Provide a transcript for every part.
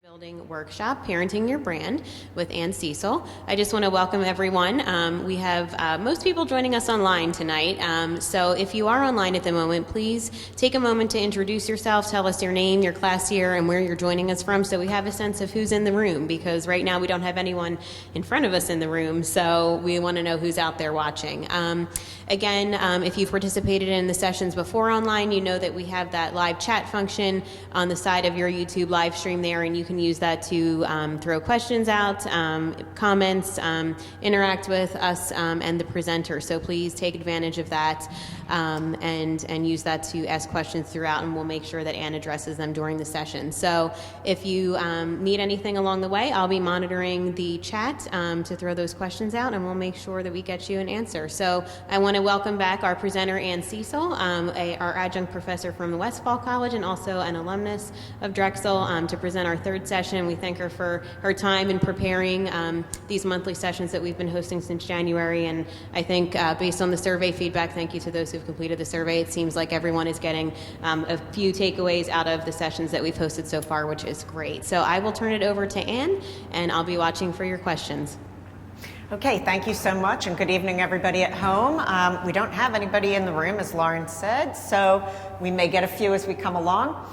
Building workshop, Parenting Your Brand with Ann Cecil. I just want to welcome everyone. We have most people joining us online tonight. So if you are online at the moment, please take a moment to introduce yourself, tell us your name, your class year, and where you're joining us from so we have a sense of who's in the room, because right now we don't have anyone in front of us in the room, so we want to know who's out there watching. Again, if you've participated in the sessions before online, you know that we have that live chat function on the side of your YouTube live stream there, and you can use that to throw questions out, comments, interact with us and the presenter. So please take advantage of that and use that to ask questions throughout, and we'll make sure that Ann addresses them during the session. So if you need anything along the way, I'll be monitoring the chat to throw those questions out, and we'll make sure that we get you an answer. So I want to welcome back our presenter, Ann Cecil, our adjunct professor from the Westfall College and also an alumnus of Drexel, to present our third session. We thank her for her time in preparing these monthly sessions that we've been hosting since January, and I think based on the survey feedback, thank you to those who've completed the survey, it seems like everyone is getting a few takeaways out of the sessions that we've hosted so far, which is great. So I will turn it over to Ann, and I'll be watching for your questions. Okay, thank you so much, and good evening everybody at home. We don't have anybody in the room, as Lauren said, so we may get a few as we come along.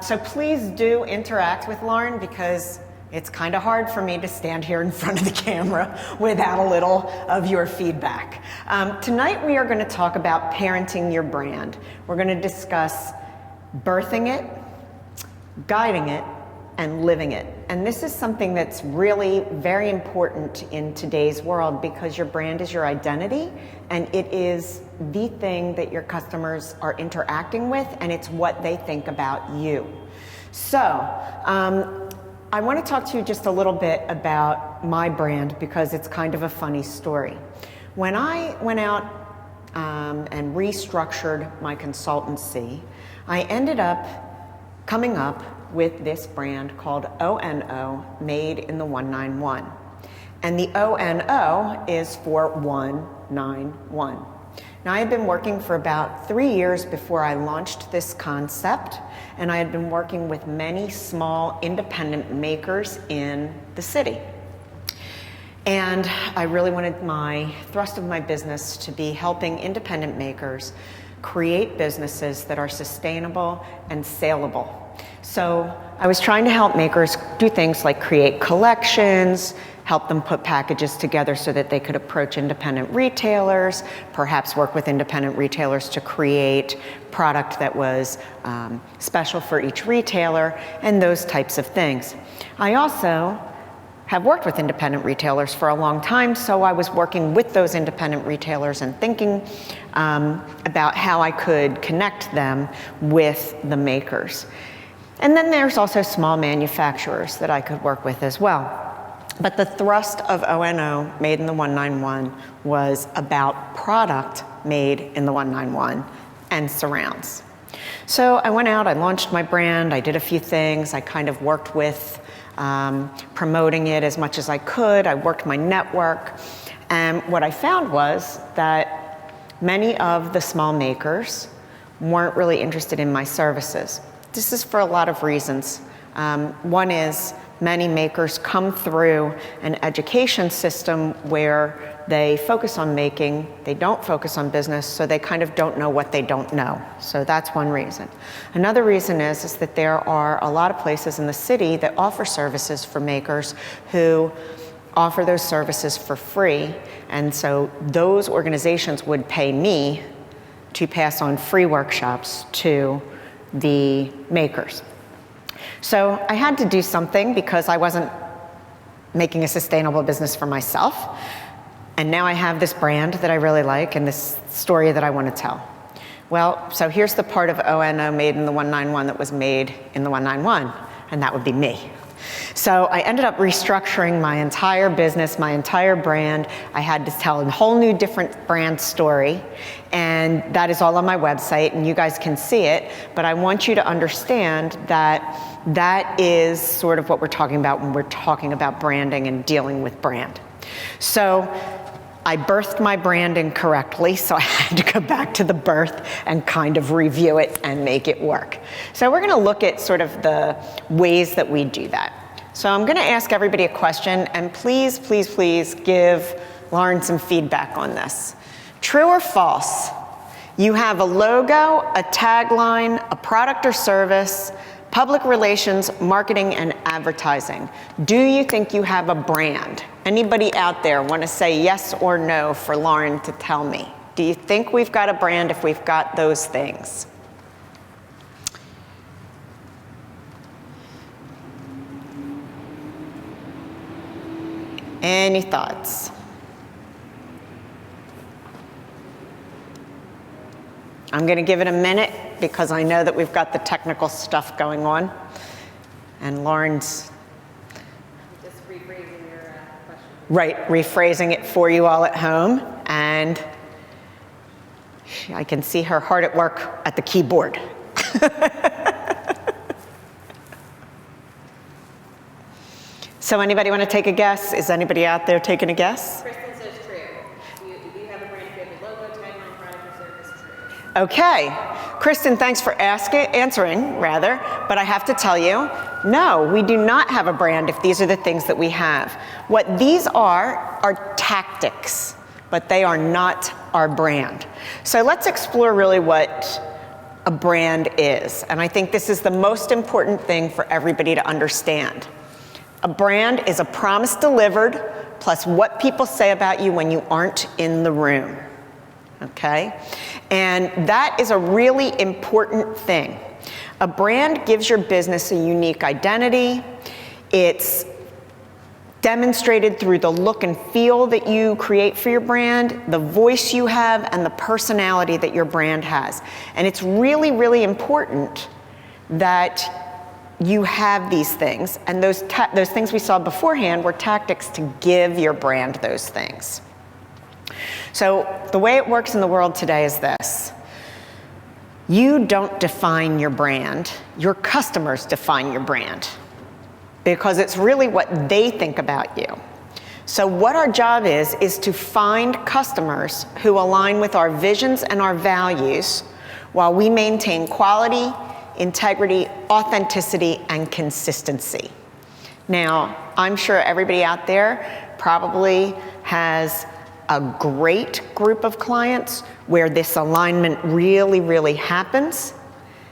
So please do interact with Lauren, because it's kind of hard for me to stand here in front of the camera without a little of your feedback. Tonight we are going to talk about parenting your brand. We're going to discuss birthing it, guiding it, and living it. And this is something that's really very important in today's world, because your brand is your identity, and it is the thing that your customers are interacting with, and it's what they think about you. So I want to talk to you just a little bit about my brand, because it's kind of a funny story. When I went out and restructured my consultancy, I ended up coming up with this brand called ONO, Made in the 191. And the ONO is for 191. Now, I had been working for about 3 years before I launched this concept, and I had been working with many small independent makers in the city. And I really wanted my thrust of my business to be helping independent makers create businesses that are sustainable and saleable. So I was trying to help makers do things like create collections, help them put packages together so that they could approach independent retailers, perhaps work with independent retailers to create product that was special for each retailer, and those types of things. I also have worked with independent retailers for a long time, so I was working with those independent retailers and thinking about how I could connect them with the makers. And then there's also small manufacturers that I could work with as well. But the thrust of ONO, Made in the 191, was about product made in the 191 and surrounds. So I went out, I launched my brand, I did a few things, I kind of worked with promoting it as much as I could, I worked my network, and what I found was that many of the small makers weren't really interested in my services. This is for a lot of reasons. One is many makers come through an education system where they focus on making, they don't focus on business, so they kind of don't know what they don't know. So that's one reason. Another reason is that there are a lot of places in the city that offer services for makers who offer those services for free, and so those organizations would pay me to pass on free workshops to the makers. So I had to do something, because I wasn't making a sustainable business for myself. And now I have this brand that I really like and this story that I want to tell. Well, so here's the part of ONO, Made in the 191, that was made in the 191, and that would be me. So I ended up restructuring my entire business, my entire brand. I had to tell a whole new different brand story, and that is all on my website, and you guys can see it, but I want you to understand that that is sort of what we're talking about when we're talking about branding and dealing with brand. So I birthed my brand incorrectly, so I had to go back to the birth and kind of review it and make it work. So we're gonna look at sort of the ways that we do that. So I'm gonna ask everybody a question, and please, please, please give Lauren some feedback on this. True or false? You have a logo, a tagline, a product or service, public relations, marketing, and advertising. Do you think you have a brand? Anybody out there want to say yes or no for Lauren to tell me? Do you think we've got a brand if we've got those things? Any thoughts? I'm going to give it a minute because I know that we've got the technical stuff going on. And Lauren's Just rephrasing your question. right, rephrasing it for you all at home. And I can see her hard at work at the keyboard. So anybody want to take a guess? Is anybody out there taking a guess? Kristen says true. Do you have a brand if you have a logo, tagline, product, or service? True. Okay, Kristen, thanks for answering, but I have to tell you, no, we do not have a brand if these are the things that we have. What these are tactics, but they are not our brand. So let's explore really what a brand is, and I think this is the most important thing for everybody to understand. A brand is a promise delivered plus what people say about you when you aren't in the room. Okay? And that is a really important thing. A brand gives your business a unique identity. It's demonstrated through the look and feel that you create for your brand, the voice you have, and the personality that your brand has. And it's really, really important that you have these things, and those things we saw beforehand were tactics to give your brand those things. So the way it works in the world today is this. You don't define your brand, your customers define your brand, because it's really what they think about you. So what our job is to find customers who align with our visions and our values while we maintain quality, integrity, authenticity, and consistency. Now, I'm sure everybody out there probably has a great group of clients where this alignment really, really happens.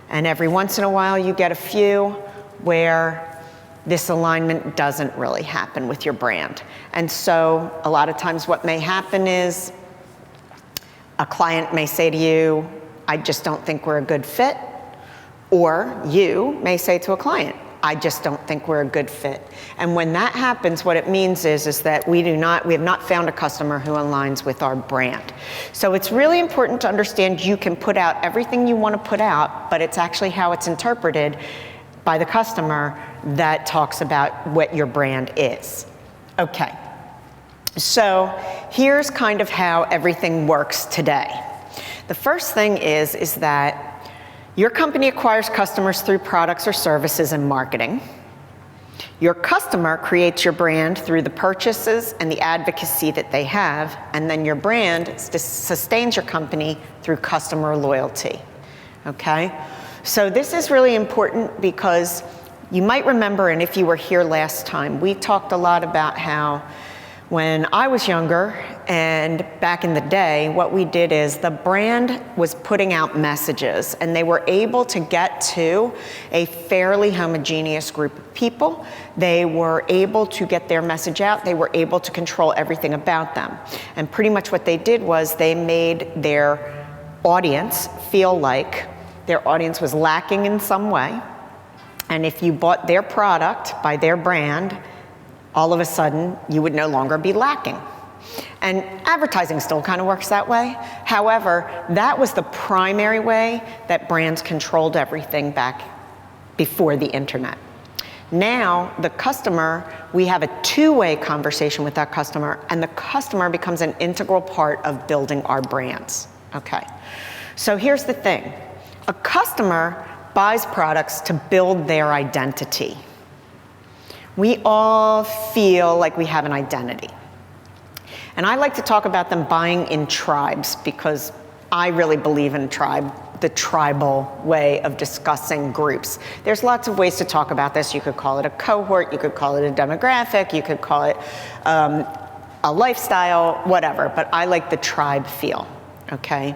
And every once in a while you get a few where this alignment doesn't really happen with your brand. And so a lot of times what may happen is a client may say to you, I just don't think we're a good fit. Or you may say to a client, I just don't think we're a good fit. And when that happens, what it means is that we have not found a customer who aligns with our brand. So it's really important to understand you can put out everything you want to put out, but it's actually how it's interpreted by the customer that talks about what your brand is. Okay, so here's kind of how everything works today. The first thing is that your company acquires customers through products or services and marketing. Your customer creates your brand through the purchases and the advocacy that they have, and then your brand sustains your company through customer loyalty. Okay? So this is really important because you might remember, and if you were here last time, we talked a lot about how when I was younger and back in the day, what we did is the brand was putting out messages, and they were able to get to a fairly homogeneous group of people. They were able to get their message out. They were able to control everything about them. And pretty much what they did was they made their audience feel like their audience was lacking in some way. And if you bought their product by their brand, all of a sudden, you would no longer be lacking. And advertising still kind of works that way. However, that was the primary way that brands controlled everything back before the internet. Now, the customer, we have a two-way conversation with that customer, and the customer becomes an integral part of building our brands. Okay, so here's the thing. A customer buys products to build their identity. We all feel like we have an identity. And I like to talk about them buying in tribes because I really believe in the tribal way of discussing groups. There's lots of ways to talk about this. You could call it a cohort, you could call it a demographic, you could call it a lifestyle, whatever, but I like the tribe feel, okay?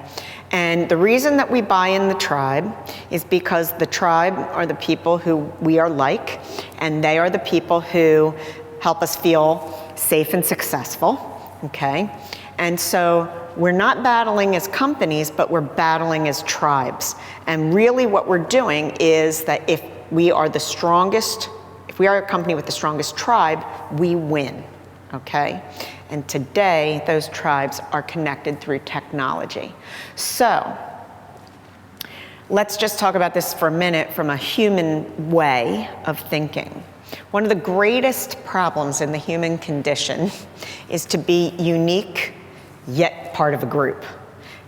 And the reason that we buy in the tribe is because the tribe are the people who we are like, and they are the people who help us feel safe and successful, okay? And so we're not battling as companies, but we're battling as tribes. And really what we're doing is that if we are a company with the strongest tribe, we win, okay? And today, those tribes are connected through technology. So let's just talk about this for a minute from a human way of thinking. One of the greatest problems in the human condition is to be unique, yet part of a group.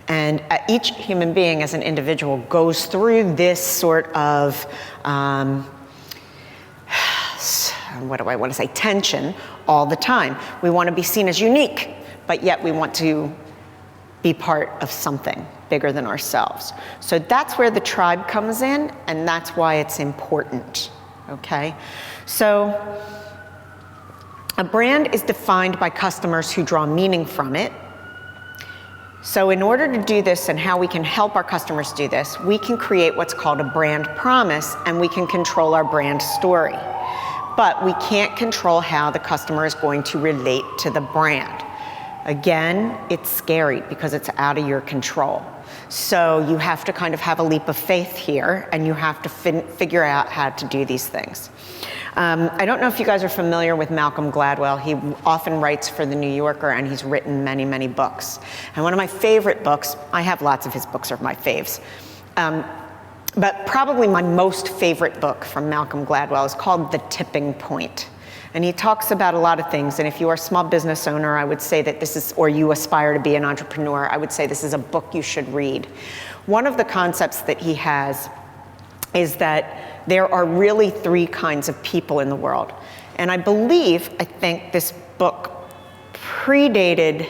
And each human being as an individual goes through this sort of, tension all the time. We want to be seen as unique, but yet we want to be part of something bigger than ourselves. So that's where the tribe comes in, and that's why it's important, okay? So a brand is defined by customers who draw meaning from it. So in order to do this and how we can help our customers do this, we can create what's called a brand promise, and we can control our brand story. But we can't control how the customer is going to relate to the brand. Again, it's scary because it's out of your control. So you have to kind of have a leap of faith here, and you have to figure out how to do these things. I don't know if you guys are familiar with Malcolm Gladwell. He often writes for The New Yorker, and he's written many, many books. And one of my favorite books, I have lots of his books are my faves, but probably my most favorite book from Malcolm Gladwell is called The Tipping Point. And he talks about a lot of things. And if you are a small business owner, I would say that this is, or you aspire to be an entrepreneur, I would say this is a book you should read. One of the concepts that he has is that there are really three kinds of people in the world. And I think this book predated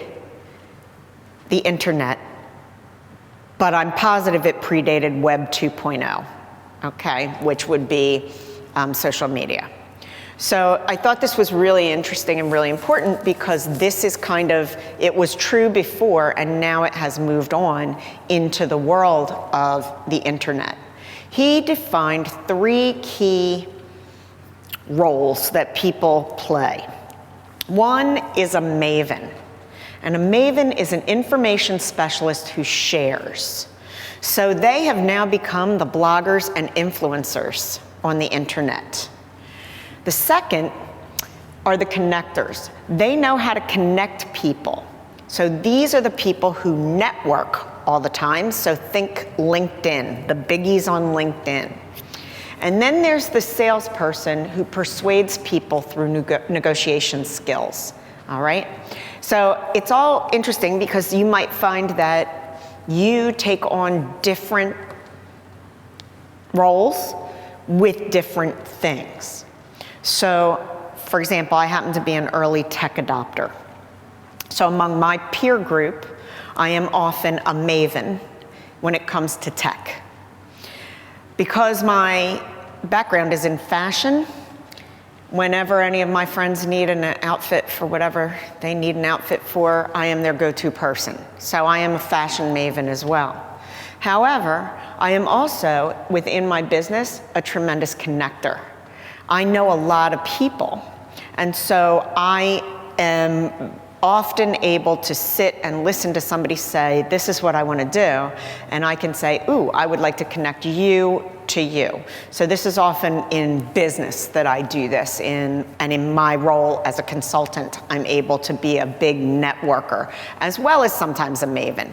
the internet, but I'm positive it predated Web 2.0, okay, which would be social media. So I thought this was really interesting and really important because this is it was true before, and now it has moved on into the world of the internet. He defined three key roles that people play. One is a maven. And a maven is an information specialist who shares. So they have now become the bloggers and influencers on the internet. The second are the connectors. They know how to connect people. So these are the people who network all the time. So think LinkedIn, the biggies on LinkedIn. And then there's the salesperson who persuades people through negotiation skills, all right? So it's all interesting because you might find that you take on different roles with different things. So, for example, I happen to be an early tech adopter. So among my peer group, I am often a maven when it comes to tech. Because my background is in fashion, whenever any of my friends need an outfit for whatever they need an outfit for, I am their go-to person. So I am a fashion maven as well. However, I am also, within my business, a tremendous connector. I know a lot of people, and so I am often able to sit and listen to somebody say, this is what I want to do, and I can say, ooh, I would like to connect you to you. So this is often in business that I do this, and in my role as a consultant, I'm able to be a big networker, as well as sometimes a maven.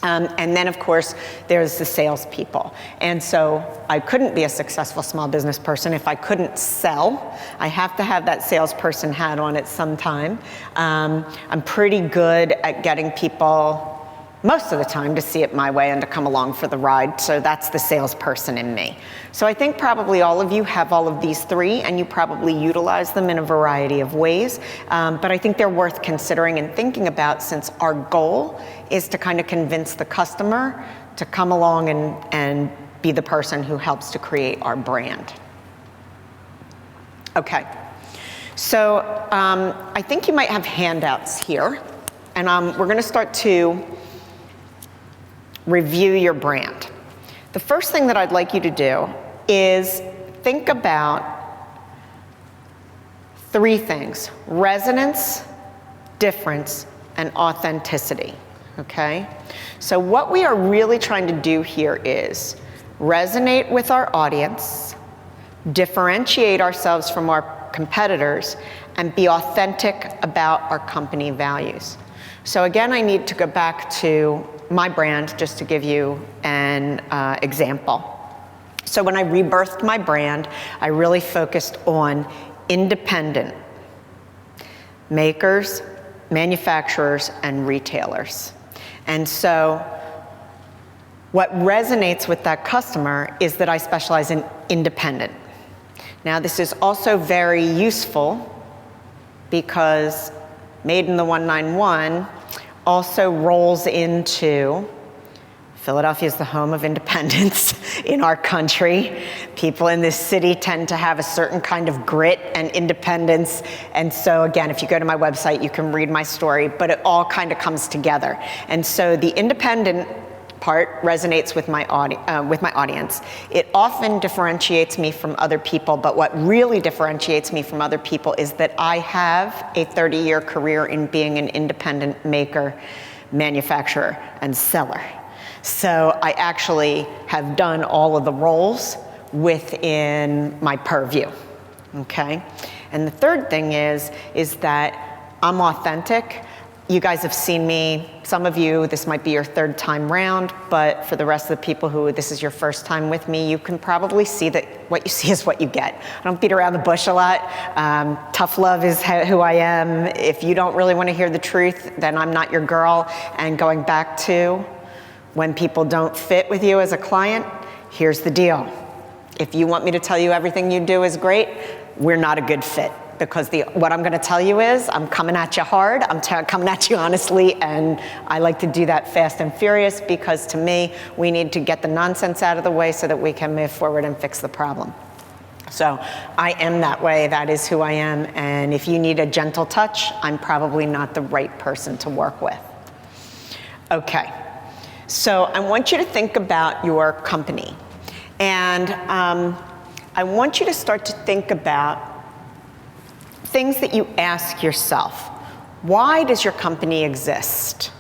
And then, of course, there's the salespeople. And so I couldn't be a successful small business person if I couldn't sell. I have to have that salesperson hat on at some time. I'm pretty good at getting people most of the time to see it my way and to come along for the ride. So that's the salesperson in me. So I think probably all of you have all of these three, and you probably utilize them in a variety of ways. But I think they're worth considering and thinking about, since our goal is to kind of convince the customer to come along and be the person who helps to create our brand. Okay. So I think you might have handouts here, and we're going to start to review your brand. The first thing that I'd like you to do is think about three things: resonance, difference, and authenticity, okay? So what we are really trying to do here is resonate with our audience, differentiate ourselves from our competitors, and be authentic about our company values. So again, I need to go back to my brand just to give you an example. So when I rebirthed my brand, I really focused on independent makers, manufacturers, and retailers. And so what resonates with that customer is that I specialize in independent. Now, this is also very useful because Made in the 191 also rolls into Philadelphia is the home of independence in our country. People in this city tend to have a certain kind of grit and independence. And so again, if you go to my website, you can read my story, but it all kind of comes together. And so the independent part resonates with my audience. It often differentiates me from other people, but what really differentiates me from other people is that I have a 30-year career in being an independent maker, manufacturer, and seller. So I actually have done all of the roles within my purview, okay? And the third thing is that I'm authentic. You guys have seen me, some of you, this might be your third time round, but for the rest of the people who this is your first time with me, you can probably see that what you see is what you get. I don't beat around the bush a lot. Tough love is who I am. If you don't really want to hear the truth, then I'm not your girl. And going back to when people don't fit with you as a client, here's the deal. If you want me to tell you everything you do is great, we're not a good fit. Because what I'm going to tell you is, I'm coming at you hard, I'm coming at you honestly, and I like to do that fast and furious because to me, we need to get the nonsense out of the way so that we can move forward and fix the problem. So I am that way, that is who I am, and if you need a gentle touch, I'm probably not the right person to work with. Okay, so I want you to think about your company, and I want you to start to think about things that you ask yourself. Why does your company exist?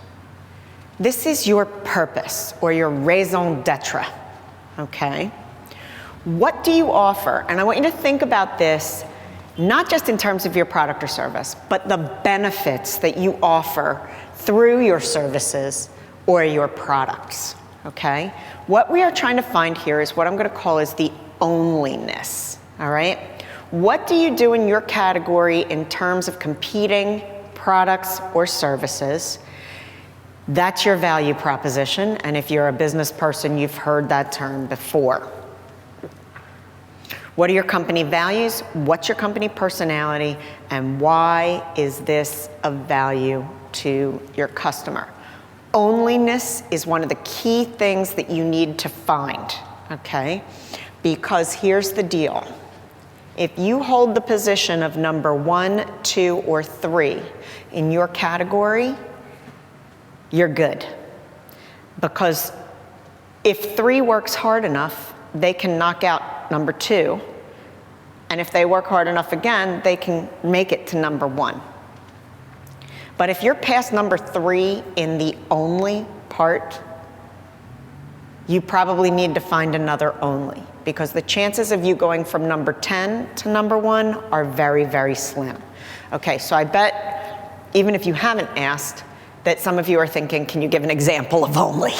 This is your purpose or your raison d'etre, okay? What do you offer? And I want you to think about this, not just in terms of your product or service, but the benefits that you offer through your services or your products, okay? What we are trying to find here is what I'm gonna call is the onlyness, all right? What do you do in your category in terms of competing products or services? That's your value proposition, and if you're a business person, you've heard that term before. What are your company values? What's your company personality? And why is this of value to your customer? Onlyness is one of the key things that you need to find, okay? Because here's the deal. If you hold the position of number 1, 2, or 3 in your category, you're good. Because if 3 works hard enough, they can knock out number 2. And if they work hard enough again, they can make it to number 1. But if you're past number 3 in the only part, you probably need to find another only, because the chances of you going from number 10 to number 1 are very, very slim. Okay, so I bet, even if you haven't asked, that some of you are thinking, can you give an example of only?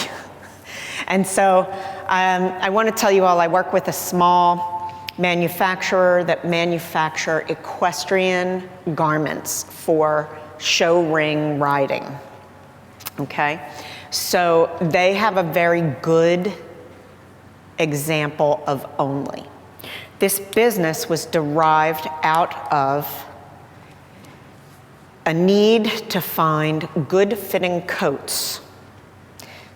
And so I want to tell you all, I work with a small manufacturer that manufacture equestrian garments for show ring riding, okay? So they have a very good example of only. This business was derived out of a need to find good fitting coats.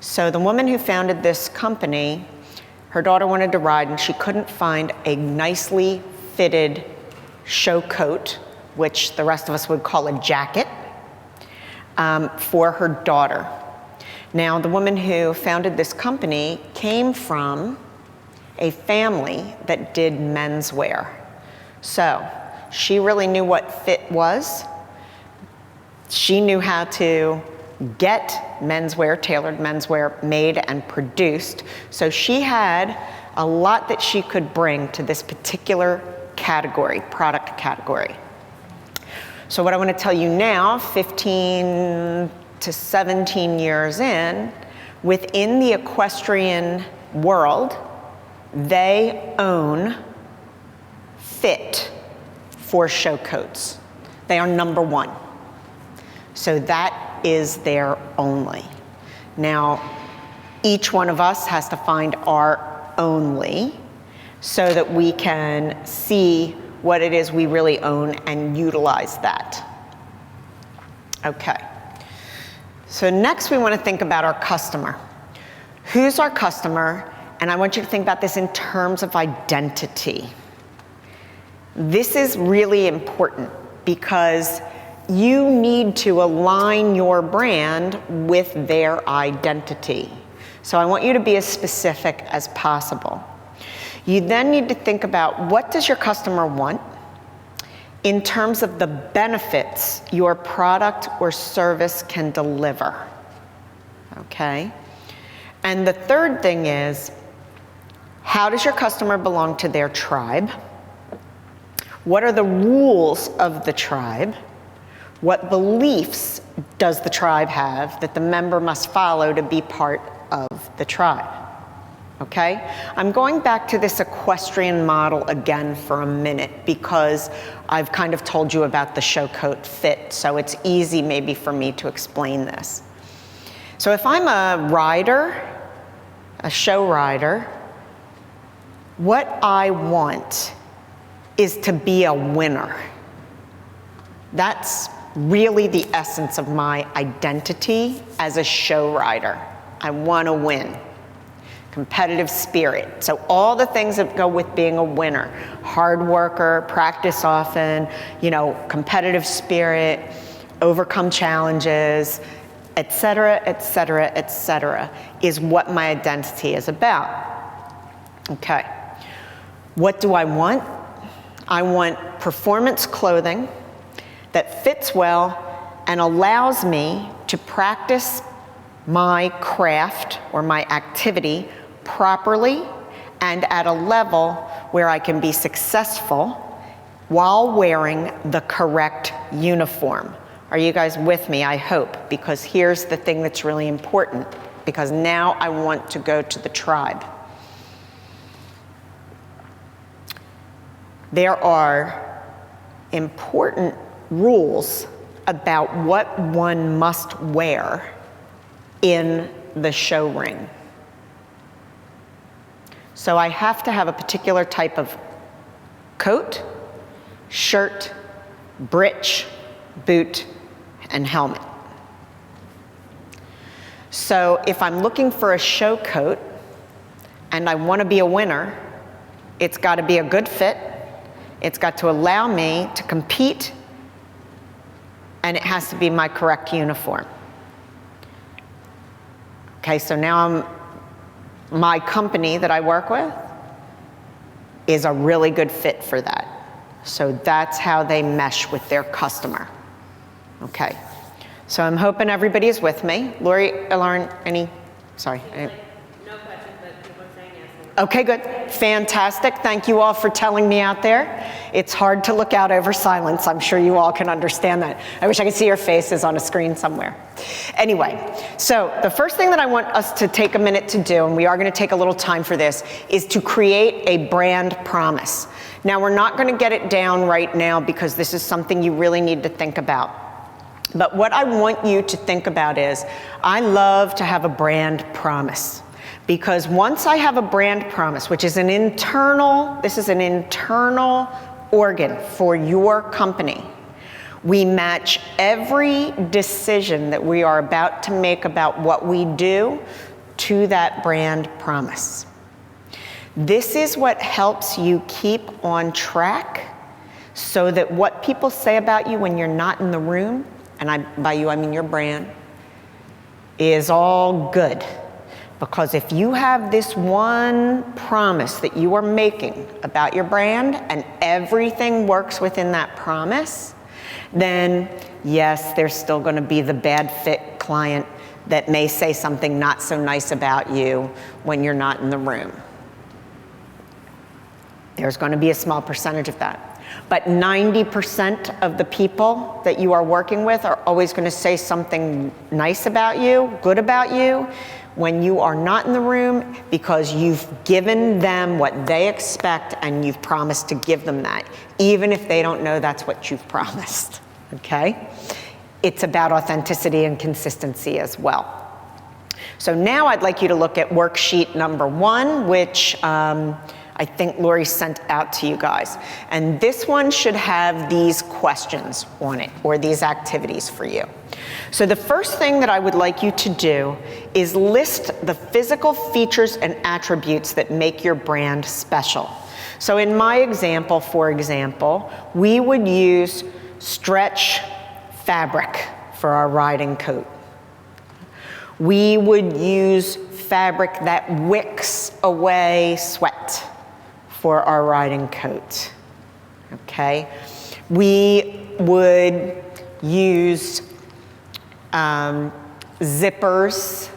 So the woman who founded this company, her daughter wanted to ride and she couldn't find a nicely fitted show coat, which the rest of us would call a jacket, for her daughter. Now, the woman who founded this company came from a family that did menswear. So she really knew what fit was. She knew how to get menswear, tailored menswear made and produced. So she had a lot that she could bring to this particular category, product category. So what I want to tell you now, 15 to 17 years in, within the equestrian world, they own fit for show coats. They are number one. So that is their only. Now, each one of us has to find our only so that we can see what it is we really own and utilize that. Okay. So next we want to think about our customer. Who's our customer? And I want you to think about this in terms of identity. This is really important because you need to align your brand with their identity. So I want you to be as specific as possible. You then need to think about what does your customer want in terms of the benefits your product or service can deliver. Okay? And the third thing is, how does your customer belong to their tribe? What are the rules of the tribe? What beliefs does the tribe have that the member must follow to be part of the tribe? Okay? I'm going back to this equestrian model again for a minute because I've kind of told you about the show coat fit, so it's easy maybe for me to explain this. So if I'm a rider, a show rider, what I want is to be a winner. That's really the essence of my identity as a show rider. I want to win. Competitive spirit. So all the things that go with being a winner. Hard worker, practice often, competitive spirit, overcome challenges, et cetera, et cetera, et cetera, is what my identity is about. Okay. What do I want? I want performance clothing that fits well and allows me to practice my craft or my activity properly and at a level where I can be successful while wearing the correct uniform. Are you guys with me? I hope, because here's the thing that's really important, because now I want to go to the tribe. There are important rules about what one must wear in the show ring. So I have to have a particular type of coat, shirt, breech, boot, and helmet. So if I'm looking for a show coat and I want to be a winner, it's got to be a good fit. It's got to allow me to compete, and it has to be my correct uniform. Okay, so now my company that I work with is a really good fit for that. So that's how they mesh with their customer. Okay, so I'm hoping everybody is with me. Lauren, sorry. No questions, but people are saying yes. Okay, good. Fantastic. Thank you all for telling me out there. It's hard to look out over silence. I'm sure you all can understand that. I wish I could see your faces on a screen somewhere. Anyway, so the first thing that I want us to take a minute to do, and we are going to take a little time for this, is to create a brand promise. Now, we're not going to get it down right now because this is something you really need to think about. But what I want you to think about is, I love to have a brand promise. Because once I have a brand promise, which is this is an internal organ for your company, we match every decision that we are about to make about what we do to that brand promise. This is what helps you keep on track so that what people say about you when you're not in the room, and by you I mean your brand, is all good. Because if you have this one promise that you are making about your brand and everything works within that promise, then yes, there's still going to be the bad fit client that may say something not so nice about you when you're not in the room. There's going to be a small percentage of that. But 90% of the people that you are working with are always going to say something nice about you, good about you, when you are not in the room, because you've given them what they expect and you've promised to give them that, even if they don't know that's what you've promised, okay? It's about authenticity and consistency as well. So now I'd like you to look at worksheet number 1, which I think Lori sent out to you guys. And this one should have these questions on it, or these activities for you. So the first thing that I would like you to do is list the physical features and attributes that make your brand special. So in my example, for example, we would use stretch fabric for our riding coat. We would use fabric that wicks away sweat for our riding coat, okay? We would use zippers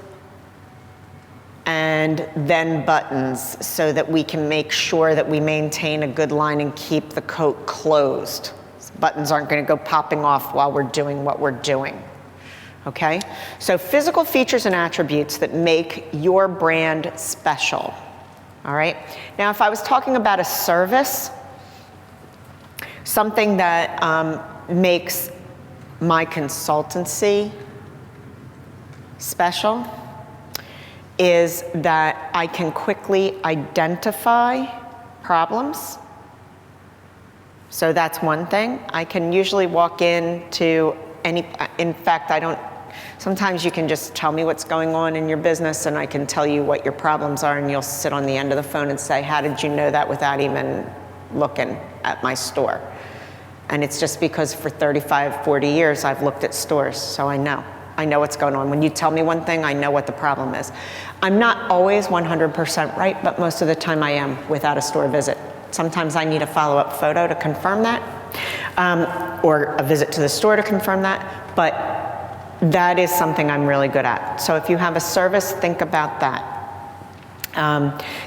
and then buttons so that we can make sure that we maintain a good line and keep the coat closed. Buttons aren't going to go popping off while we're doing what we're doing, okay? So physical features and attributes that make your brand special. All right. Now, if I was talking about a service, something that makes my consultancy special is that I can quickly identify problems. So that's one thing. I can usually walk into in fact, sometimes you can just tell me what's going on in your business and I can tell you what your problems are, and you'll sit on the end of the phone and say, how did you know that without even looking at my store? And it's just because for 35, 40 years I've looked at stores, so I know what's going on. When you tell me one thing, I know what the problem is. I'm not always 100% right, but most of the time I am without a store visit. Sometimes I need a follow-up photo to confirm that, or a visit to the store to confirm that, but that is something I'm really good at. So if you have a service, think about that.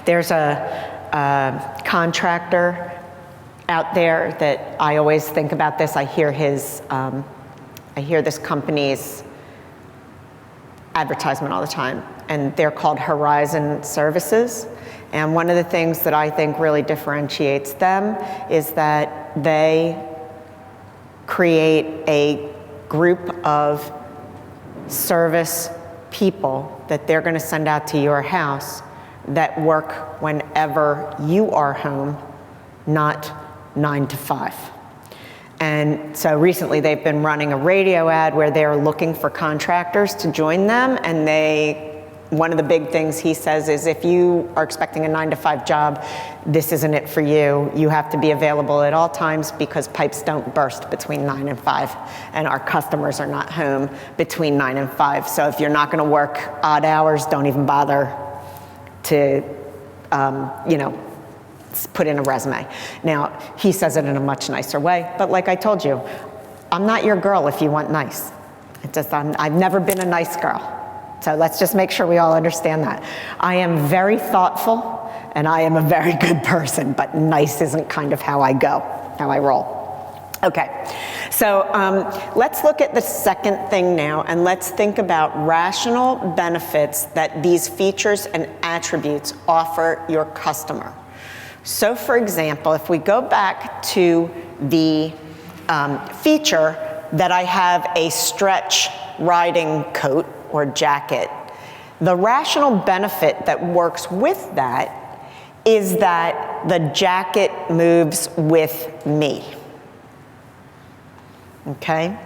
There's a contractor out there that I always think about this. I hear this company's advertisement all the time, and they're called Horizon Services. And one of the things that I think really differentiates them is that they create a group of service people that they're going to send out to your house that work whenever you are home, not 9 to 5. And so recently they've been running a radio ad where they're looking for contractors to join them, and one of the big things he says is, if you are expecting a 9 to 5 job, this isn't it for you. You have to be available at all times because pipes don't burst between 9 and 5, and our customers are not home between 9 and 5. So if you're not going to work odd hours, don't even bother to, put in a resume. Now, he says it in a much nicer way, but like I told you, I'm not your girl if you want nice. I've never been a nice girl. So let's just make sure we all understand that. I am very thoughtful and I am a very good person, but nice isn't kind of how I roll. Okay, so let's look at the second thing now, and let's think about rational benefits that these features and attributes offer your customer. So for example, if we go back to the feature that I have a stretch riding coat or jacket, the rational benefit that works with that is that the jacket moves with me. Okay?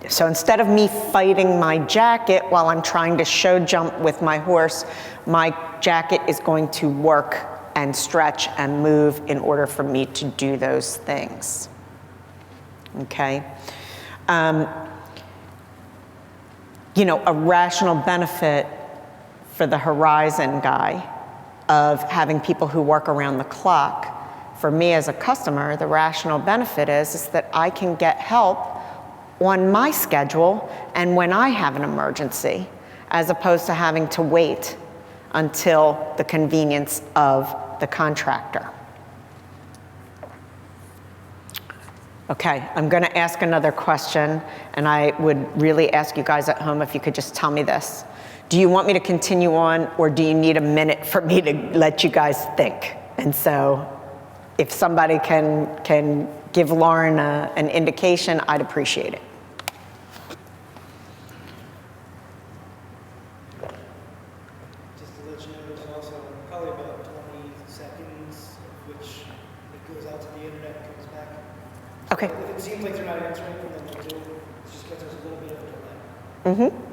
So instead of me fighting my jacket while I'm trying to show jump with my horse, my jacket is going to work and stretch and move in order for me to do those things. Okay? You know, a rational benefit for the Horizon guy of having people who work around the clock, for me as a customer, the rational benefit is that I can get help on my schedule and when I have an emergency, as opposed to having to wait until the convenience of the contractor. Okay, I'm going to ask another question, and I would really ask you guys at home if you could just tell me this. Do you want me to continue on, or do you need a minute for me to let you guys think? And so if somebody can give Lauren an indication, I'd appreciate it. Just to let you know, there's also probably about 20 seconds, which it goes out to the internet and comes back. Okay. If it seems like they're not answering, then they do. It's just because there's a little bit of a delay. Mm-hmm.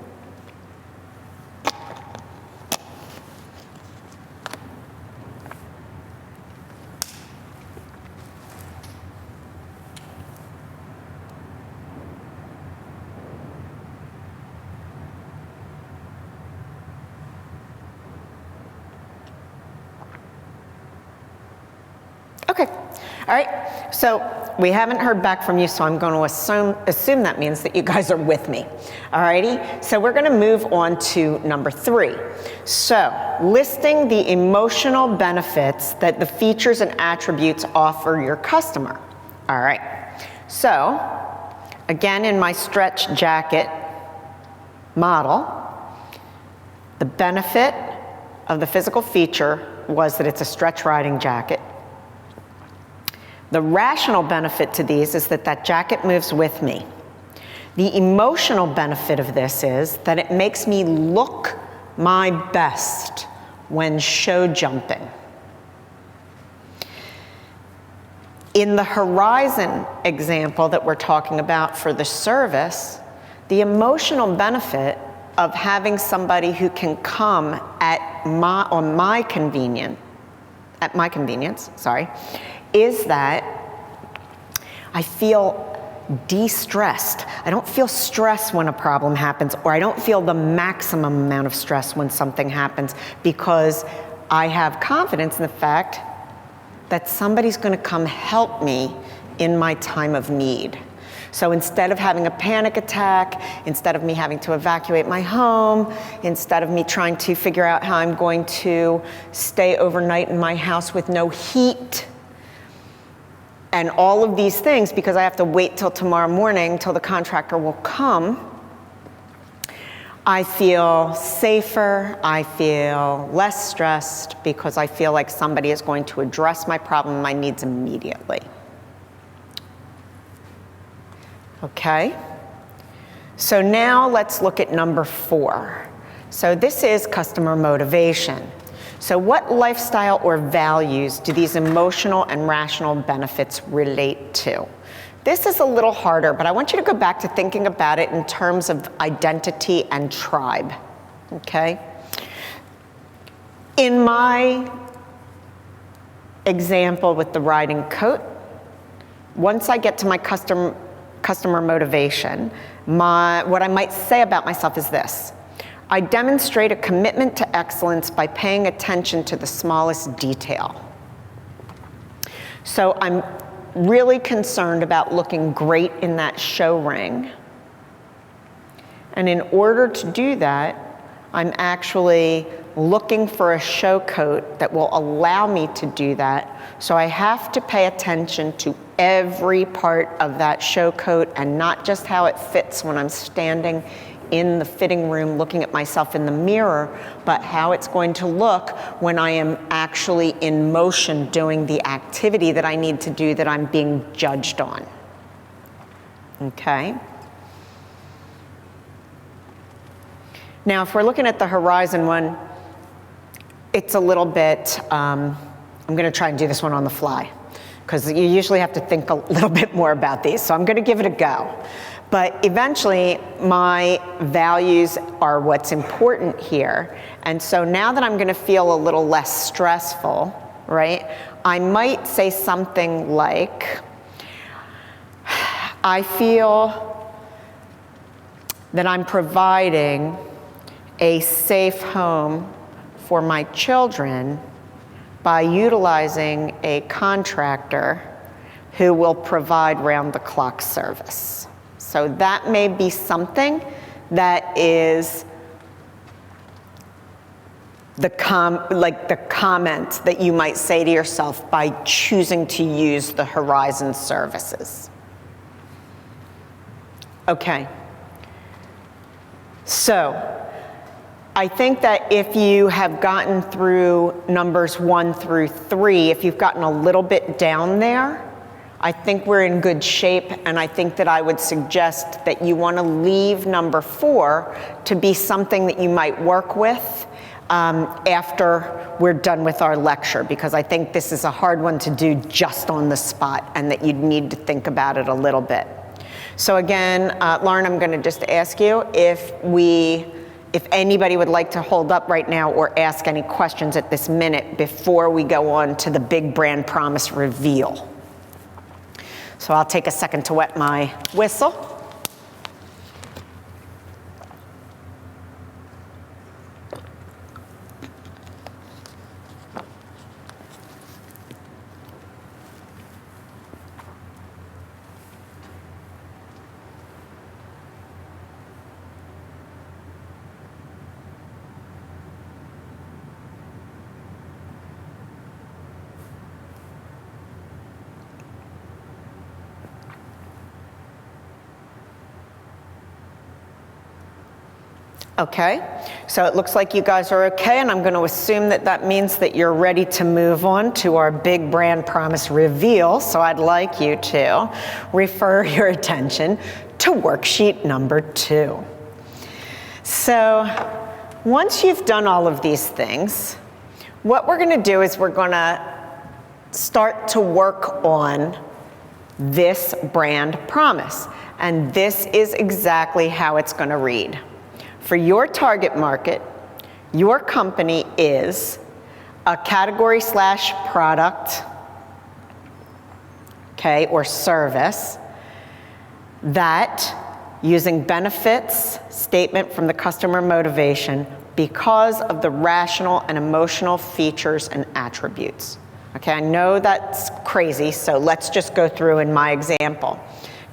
Okay, all right, so we haven't heard back from you, so I'm going to assume that means that you guys are with me, all righty? So we're gonna move on to number 3. So, listing the emotional benefits that the features and attributes offer your customer, all right? So, again, in my stretch jacket model, the benefit of the physical feature was that it's a stretch riding jacket. The rational benefit to these is that that jacket moves with me. The emotional benefit of this is that it makes me look my best when show jumping. In the Horizon example that we're talking about for the service, the emotional benefit of having somebody who can come at my convenience, is that I feel de-stressed. I don't feel stress when a problem happens, or I don't feel the maximum amount of stress when something happens, because I have confidence in the fact that somebody's going to come help me in my time of need. So instead of having a panic attack, instead of me having to evacuate my home, instead of me trying to figure out how I'm going to stay overnight in my house with no heat, and all of these things, because I have to wait till tomorrow morning till the contractor will come, I feel safer, I feel less stressed, because I feel like somebody is going to address my problem, my needs immediately. Okay? So now let's look at number 4. So this is customer motivation. So what lifestyle or values do these emotional and rational benefits relate to? This is a little harder, but I want you to go back to thinking about it in terms of identity and tribe, okay? In my example with the riding coat, once I get to my customer motivation, what I might say about myself is this: I demonstrate a commitment to excellence by paying attention to the smallest detail. So I'm really concerned about looking great in that show ring. And in order to do that, I'm actually looking for a show coat that will allow me to do that. So I have to pay attention to every part of that show coat, and not just how it fits when I'm standing in the fitting room looking at myself in the mirror, but how it's going to look when I am actually in motion doing the activity that I need to do that I'm being judged on. Okay? Now, if we're looking at the horizon one, it's a little bit, I'm going to try and do this one on the fly, because you usually have to think a little bit more about these, so I'm going to give it a go. But eventually, my values are what's important here, and so now that I'm going to feel a little less stressful, right, I might say something like, I feel that I'm providing a safe home for my children by utilizing a contractor who will provide round-the-clock service. So that may be something that is the comment that you might say to yourself by choosing to use the Horizon services. Okay. So, I think that if you have gotten through numbers 1 through 3, if you've gotten a little bit down there, I think we're in good shape, and I think that I would suggest that you want to leave number 4 to be something that you might work with after we're done with our lecture, because I think this is a hard one to do just on the spot, and that you'd need to think about it a little bit. So again, Lauren, I'm going to just ask you if anybody would like to hold up right now or ask any questions at this minute before we go on to the big brand promise reveal. So I'll take a second to wet my whistle. Okay, so it looks like you guys are okay, and I'm going to assume that that means that you're ready to move on to our big brand promise reveal. So I'd like you to refer your attention to worksheet number 2. So once you've done all of these things, what we're going to do is we're going to start to work on this brand promise. And this is exactly how it's going to read. For your target market, your company is a category/product, okay, or service that, using benefits statement from the customer motivation, because of the rational and emotional features and attributes. Okay, I know that's crazy, so let's just go through in my example.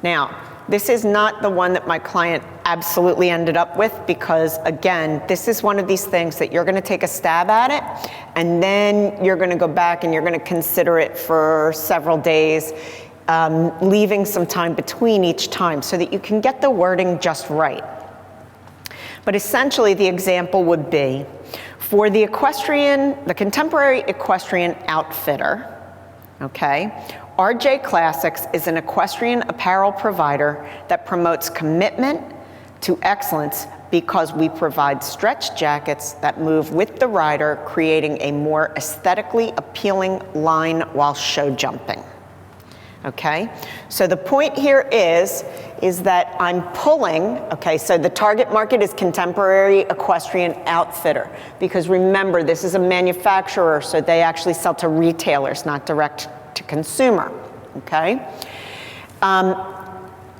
Now, this is not the one that my client absolutely ended up with, because again, this is one of these things that you're going to take a stab at it, and then you're going to go back and you're going to consider it for several days, leaving some time between each time so that you can get the wording just right. But essentially, the example would be for the contemporary equestrian outfitter, okay, RJ Classics is an equestrian apparel provider that promotes commitment to excellence because we provide stretch jackets that move with the rider, creating a more aesthetically appealing line while show jumping. Okay, so the point here is that I'm pulling, okay, so the target market is contemporary equestrian outfitter, because remember, this is a manufacturer, so they actually sell to retailers, not direct to consumer, okay?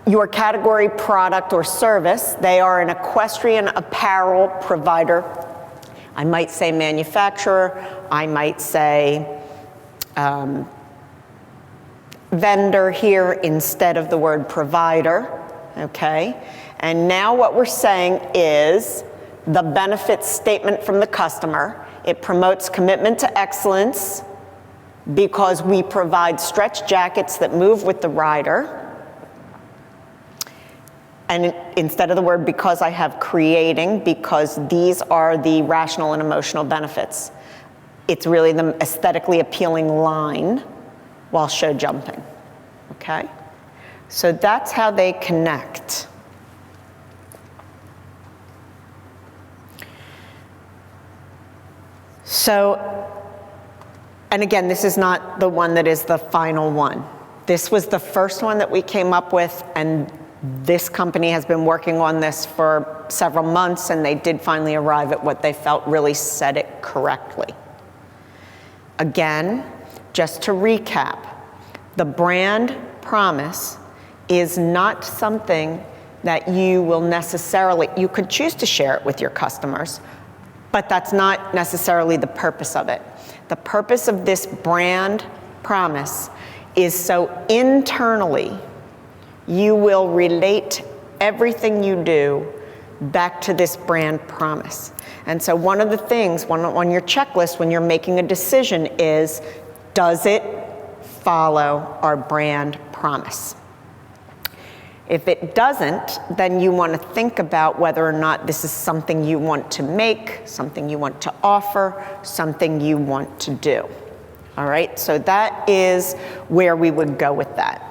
Your category product or service, they are an equestrian apparel provider. I might say manufacturer, I might say vendor here instead of the word provider, okay? And now what we're saying is the benefits statement from the customer. It promotes commitment to excellence because we provide stretch jackets that move with the rider. And instead of the word because, I have creating, because these are the rational and emotional benefits. It's really the aesthetically appealing line while show jumping, okay? So that's how they connect. So, and again, this is not the one that is the final one. This was the first one that we came up with, and this company has been working on this for several months, and they did finally arrive at what they felt really said it correctly. Again, just to recap, the brand promise is not something that you will necessarily, you could choose to share it with your customers, but that's not necessarily the purpose of it. The purpose of this brand promise is so internally you will relate everything you do back to this brand promise. And so one of the things on your checklist when you're making a decision is, does it follow our brand promise? If it doesn't, then you want to think about whether or not this is something you want to make, something you want to offer, something you want to do. All right, so that is where we would go with that.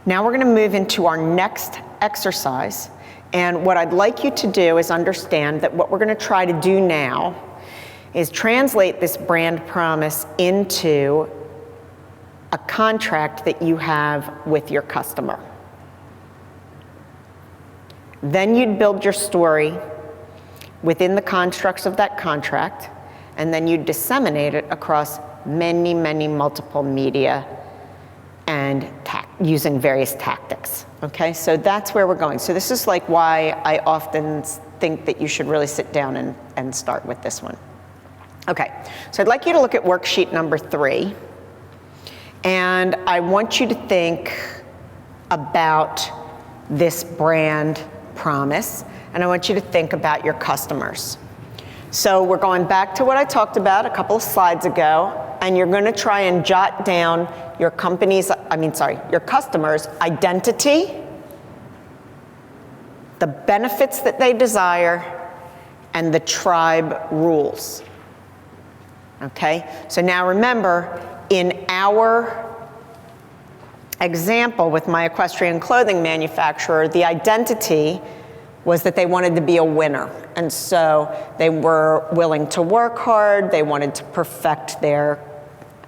Now we're going to move into our next exercise. And what I'd like you to do is understand that what we're going to try to do now is translate this brand promise into a contract that you have with your customer. Then you'd build your story within the constructs of that contract, and then you'd disseminate it across many, many multiple media and using various tactics. Okay, so that's where we're going. So this is like why I often think that you should really sit down and start with this one. Okay, so I'd like you to look at worksheet number 3, and I want you to think about this brand promise, and I want you to think about your customers. So we're going back to what I talked about a couple of slides ago, and you're going to try and jot down your your customer's identity, the benefits that they desire, and the tribe rules. Okay? So now remember, in our example with my equestrian clothing manufacturer, the identity was that they wanted to be a winner. And so they were willing to work hard, they wanted to perfect their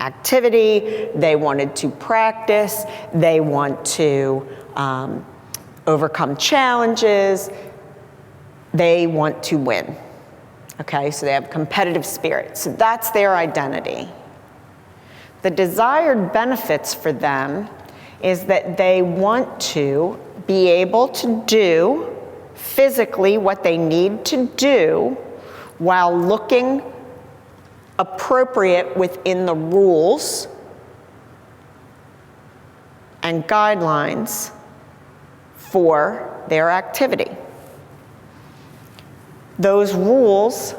activity, they wanted to practice, they want to overcome challenges, they want to win. Okay, so they have competitive spirit. So that's their identity. The desired benefits for them is that they want to be able to do physically what they need to do while looking appropriate within the rules and guidelines for their activity. Those rules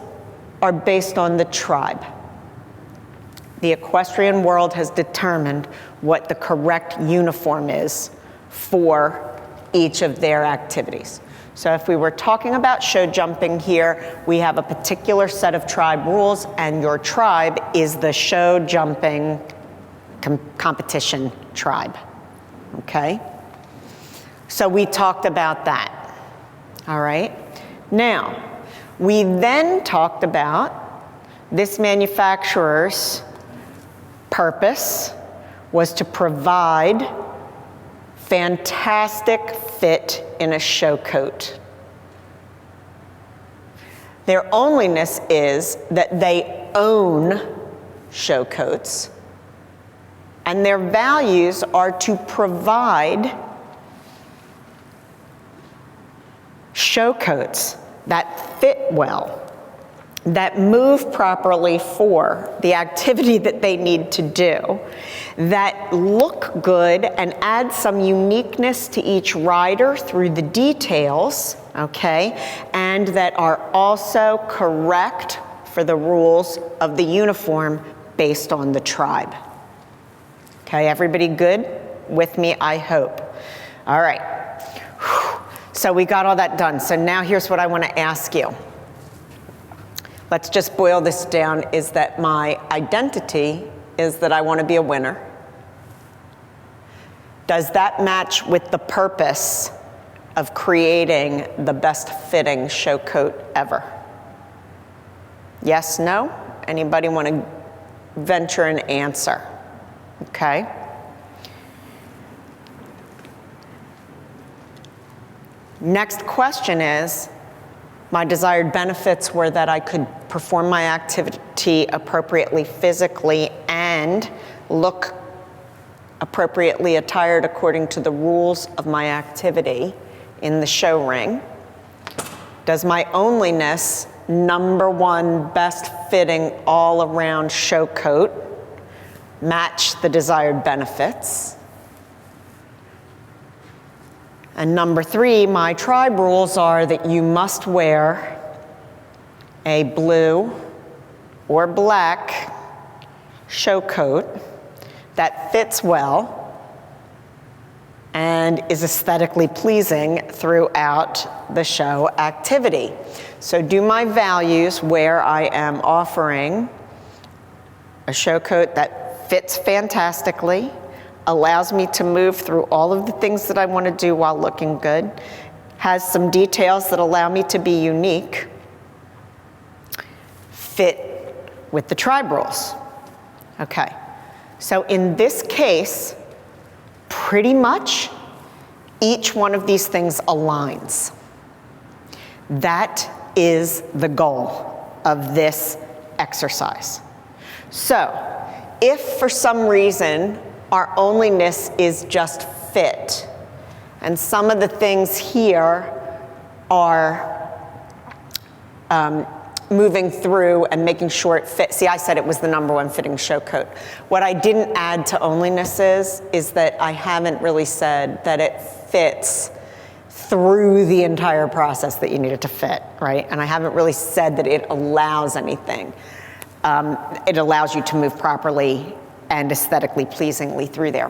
are based on the tribe. The equestrian world has determined what the correct uniform is for each of their activities. So if we were talking about show jumping here, we have a particular set of tribe rules, and your tribe is the show jumping competition tribe. Okay? So we talked about that. All right? Now, we then talked about this manufacturer's purpose was to provide fantastic fit in a show coat. Their onlyness is that they own show coats, and their values are to provide show coats that fit well, that move properly for the activity that they need to do, that look good and add some uniqueness to each rider through the details, okay, and that are also correct for the rules of the uniform based on the tribe. Okay, everybody good with me, I hope. All right. So we got all that done. So now here's what I want to ask you. Let's just boil this down, is that my identity is that I want to be a winner. Does that match with the purpose of creating the best fitting show coat ever? Yes, no? Anybody want to venture an answer? Okay. Next question is, my desired benefits were that I could perform my activity appropriately physically and look appropriately attired according to the rules of my activity in the show ring. Does my onlyness, #1 best fitting all around show coat, match the desired benefits? And #3, my tribe rules are that you must wear a blue or black show coat that fits well and is aesthetically pleasing throughout the show activity. So do my values, where I am offering a show coat that fits fantastically, allows me to move through all of the things that I want to do while looking good, has some details that allow me to be unique, fit with the tribe rules. Okay, so in this case, pretty much each one of these things aligns. That is the goal of this exercise. So, if for some reason our onlyness is just fit, and some of the things here are moving through and making sure it fits. See, I said it was the #1 fitting show coat. What I didn't add to onlyness is that I haven't really said that it fits through the entire process that you need it to fit, right? And I haven't really said that it allows anything. It allows you to move properly and aesthetically pleasingly through there,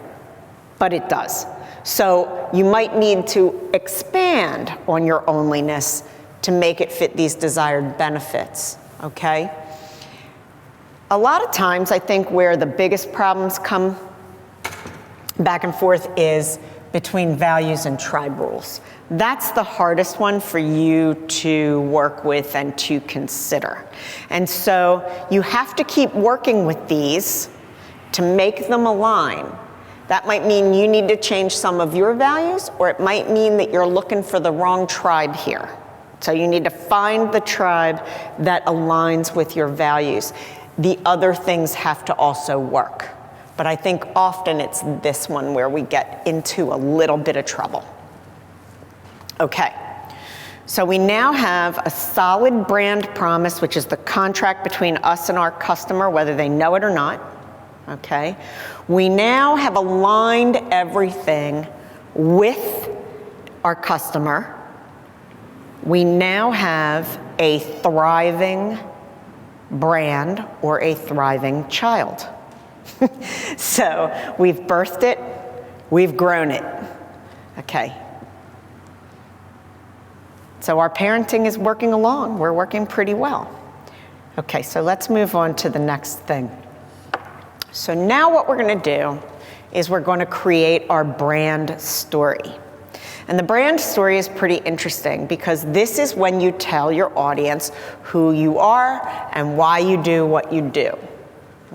but it does. So you might need to expand on your onlyness to make it fit these desired benefits, okay? A lot of times I think where the biggest problems come back and forth is between values and tribe rules. That's the hardest one for you to work with and to consider. And so you have to keep working with these to make them align. That might mean you need to change some of your values, or it might mean that you're looking for the wrong tribe here. So you need to find the tribe that aligns with your values. The other things have to also work. But I think often it's this one where we get into a little bit of trouble. Okay, so we now have a solid brand promise, which is the contract between us and our customer, whether they know it or not. Okay, we now have aligned everything with our customer. We now have a thriving brand or a thriving child. So we've birthed it, we've grown it. Okay. So our parenting is working along. We're working pretty well. Okay, so let's move on to the next thing. So now what we're going to do is we're going to create our brand story. And the brand story is pretty interesting because this is when you tell your audience who you are and why you do what you do.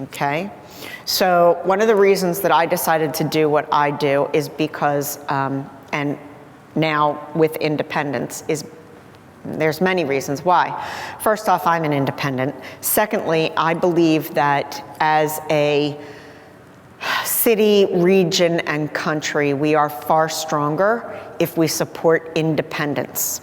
Okay? So one of the reasons that I decided to do what I do is because, and now with independence, is there's many reasons why. First off, I'm an independent. Secondly, I believe that as a city, region, and country, we are far stronger if we support independence.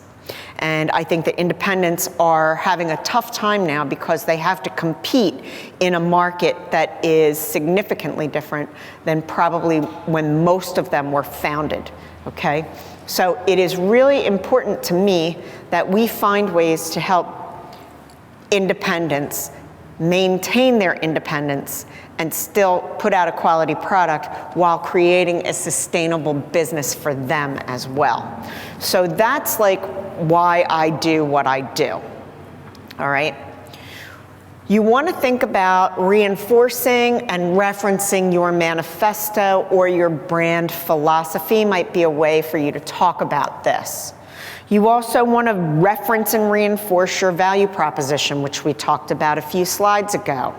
And I think that independents are having a tough time now because they have to compete in a market that is significantly different than probably when most of them were founded, okay? So it is really important to me that we find ways to help independents maintain their independence and still put out a quality product while creating a sustainable business for them as well. So that's like why I do what I do, all right? You want to think about reinforcing and referencing your manifesto or your brand philosophy might be a way for you to talk about this. You also want to reference and reinforce your value proposition, which we talked about a few slides ago.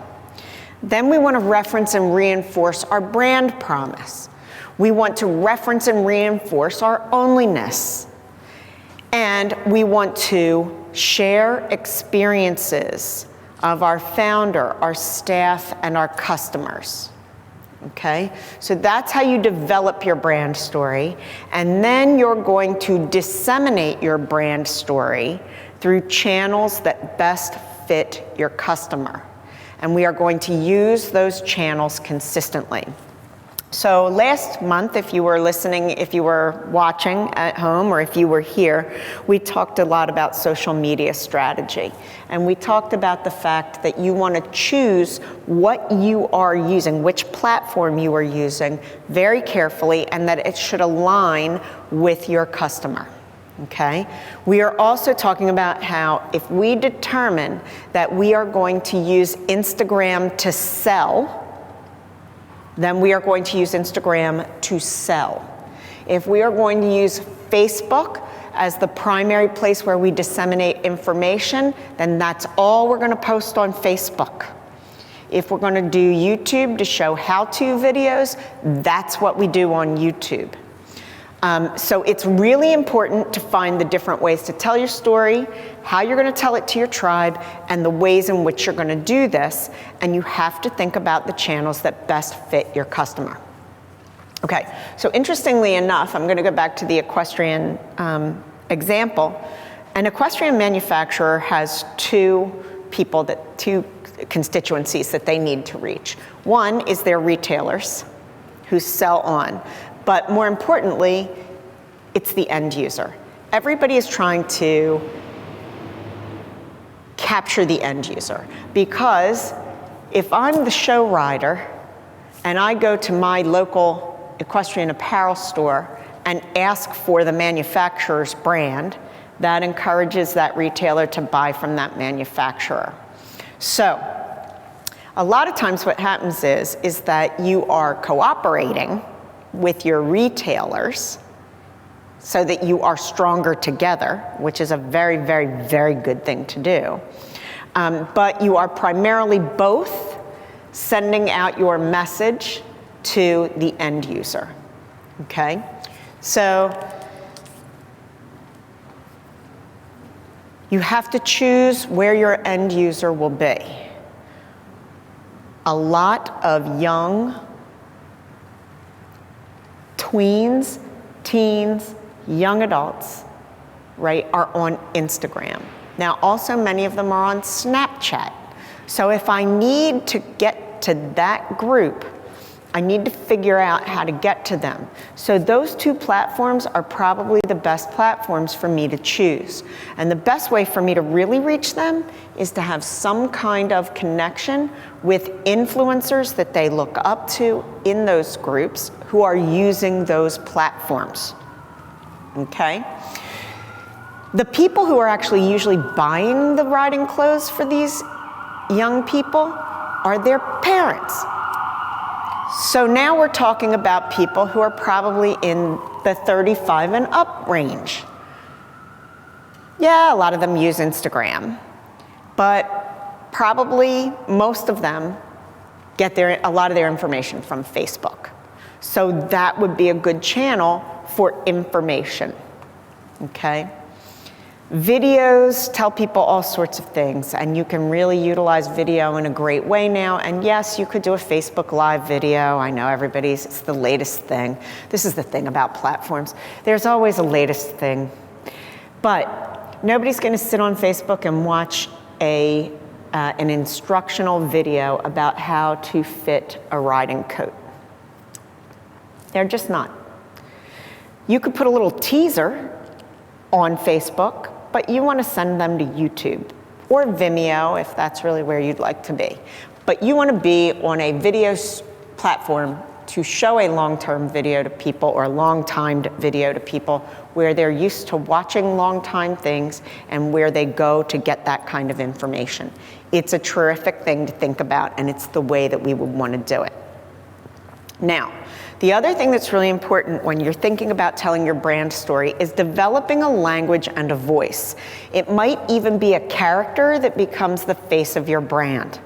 Then we want to reference and reinforce our brand promise. We want to reference and reinforce our onlyness. And we want to share experiences of our founder, our staff, and our customers. Okay? So that's how you develop your brand story. And then you're going to disseminate your brand story through channels that best fit your customer. And we are going to use those channels consistently. So last month, if you were listening, if you were watching at home, or if you were here, we talked a lot about social media strategy. And we talked about the fact that you want to choose what you are using, which platform you are using very carefully, and that it should align with your customer. Okay? We are also talking about how if we determine that we are going to use Instagram to sell, then we are going to use Instagram to sell. If we are going to use Facebook as the primary place where we disseminate information, then that's all we're going to post on Facebook. If we're going to do YouTube to show how-to videos, that's what we do on YouTube. So it's really important to find the different ways to tell your story, how you're going to tell it to your tribe, and the ways in which you're going to do this. And you have to think about the channels that best fit your customer. Okay, so interestingly enough, I'm going to go back to the equestrian example. An equestrian manufacturer has two constituencies that they need to reach. One is their retailers who sell on. But more importantly, it's the end user. Everybody is trying to capture the end user, because if I'm the show rider and I go to my local equestrian apparel store and ask for the manufacturer's brand, that encourages that retailer to buy from that manufacturer. So a lot of times what happens is that you are cooperating with your retailers so that you are stronger together, which is a very, very, very good thing to do. But you are primarily both sending out your message to the end user, okay? So you have to choose where your end user will be. A lot of young tweens, teens, young adults, right, are on Instagram. Now, also many of them are on Snapchat. So if I need to get to that group, I need to figure out how to get to them. So those two platforms are probably the best platforms for me to choose. And the best way for me to really reach them is to have some kind of connection with influencers that they look up to in those groups who are using those platforms. Okay? The people who are actually usually buying the riding clothes for these young people are their parents. So now we're talking about people who are probably in the 35 and up range. Yeah, a lot of them use Instagram, but probably most of them get a lot of their information from Facebook. So that would be a good channel for information, okay? Videos tell people all sorts of things, and you can really utilize video in a great way now. And yes, you could do a Facebook Live video. I know it's the latest thing. This is the thing about platforms. There's always a latest thing. But nobody's going to sit on Facebook and watch an instructional video about how to fit a riding coat. They're just not. You could put a little teaser on Facebook, but you want to send them to YouTube or Vimeo if that's really where you'd like to be. But you want to be on a video platform to show a long-term video to people, or a long-timed video to people, where they're used to watching long-time things and where they go to get that kind of information. It's a terrific thing to think about, and it's the way that we would want to do it. Now, The other thing that's really important when you're thinking about telling your brand story is developing a language and a voice. It might even be a character that becomes the face of your brand.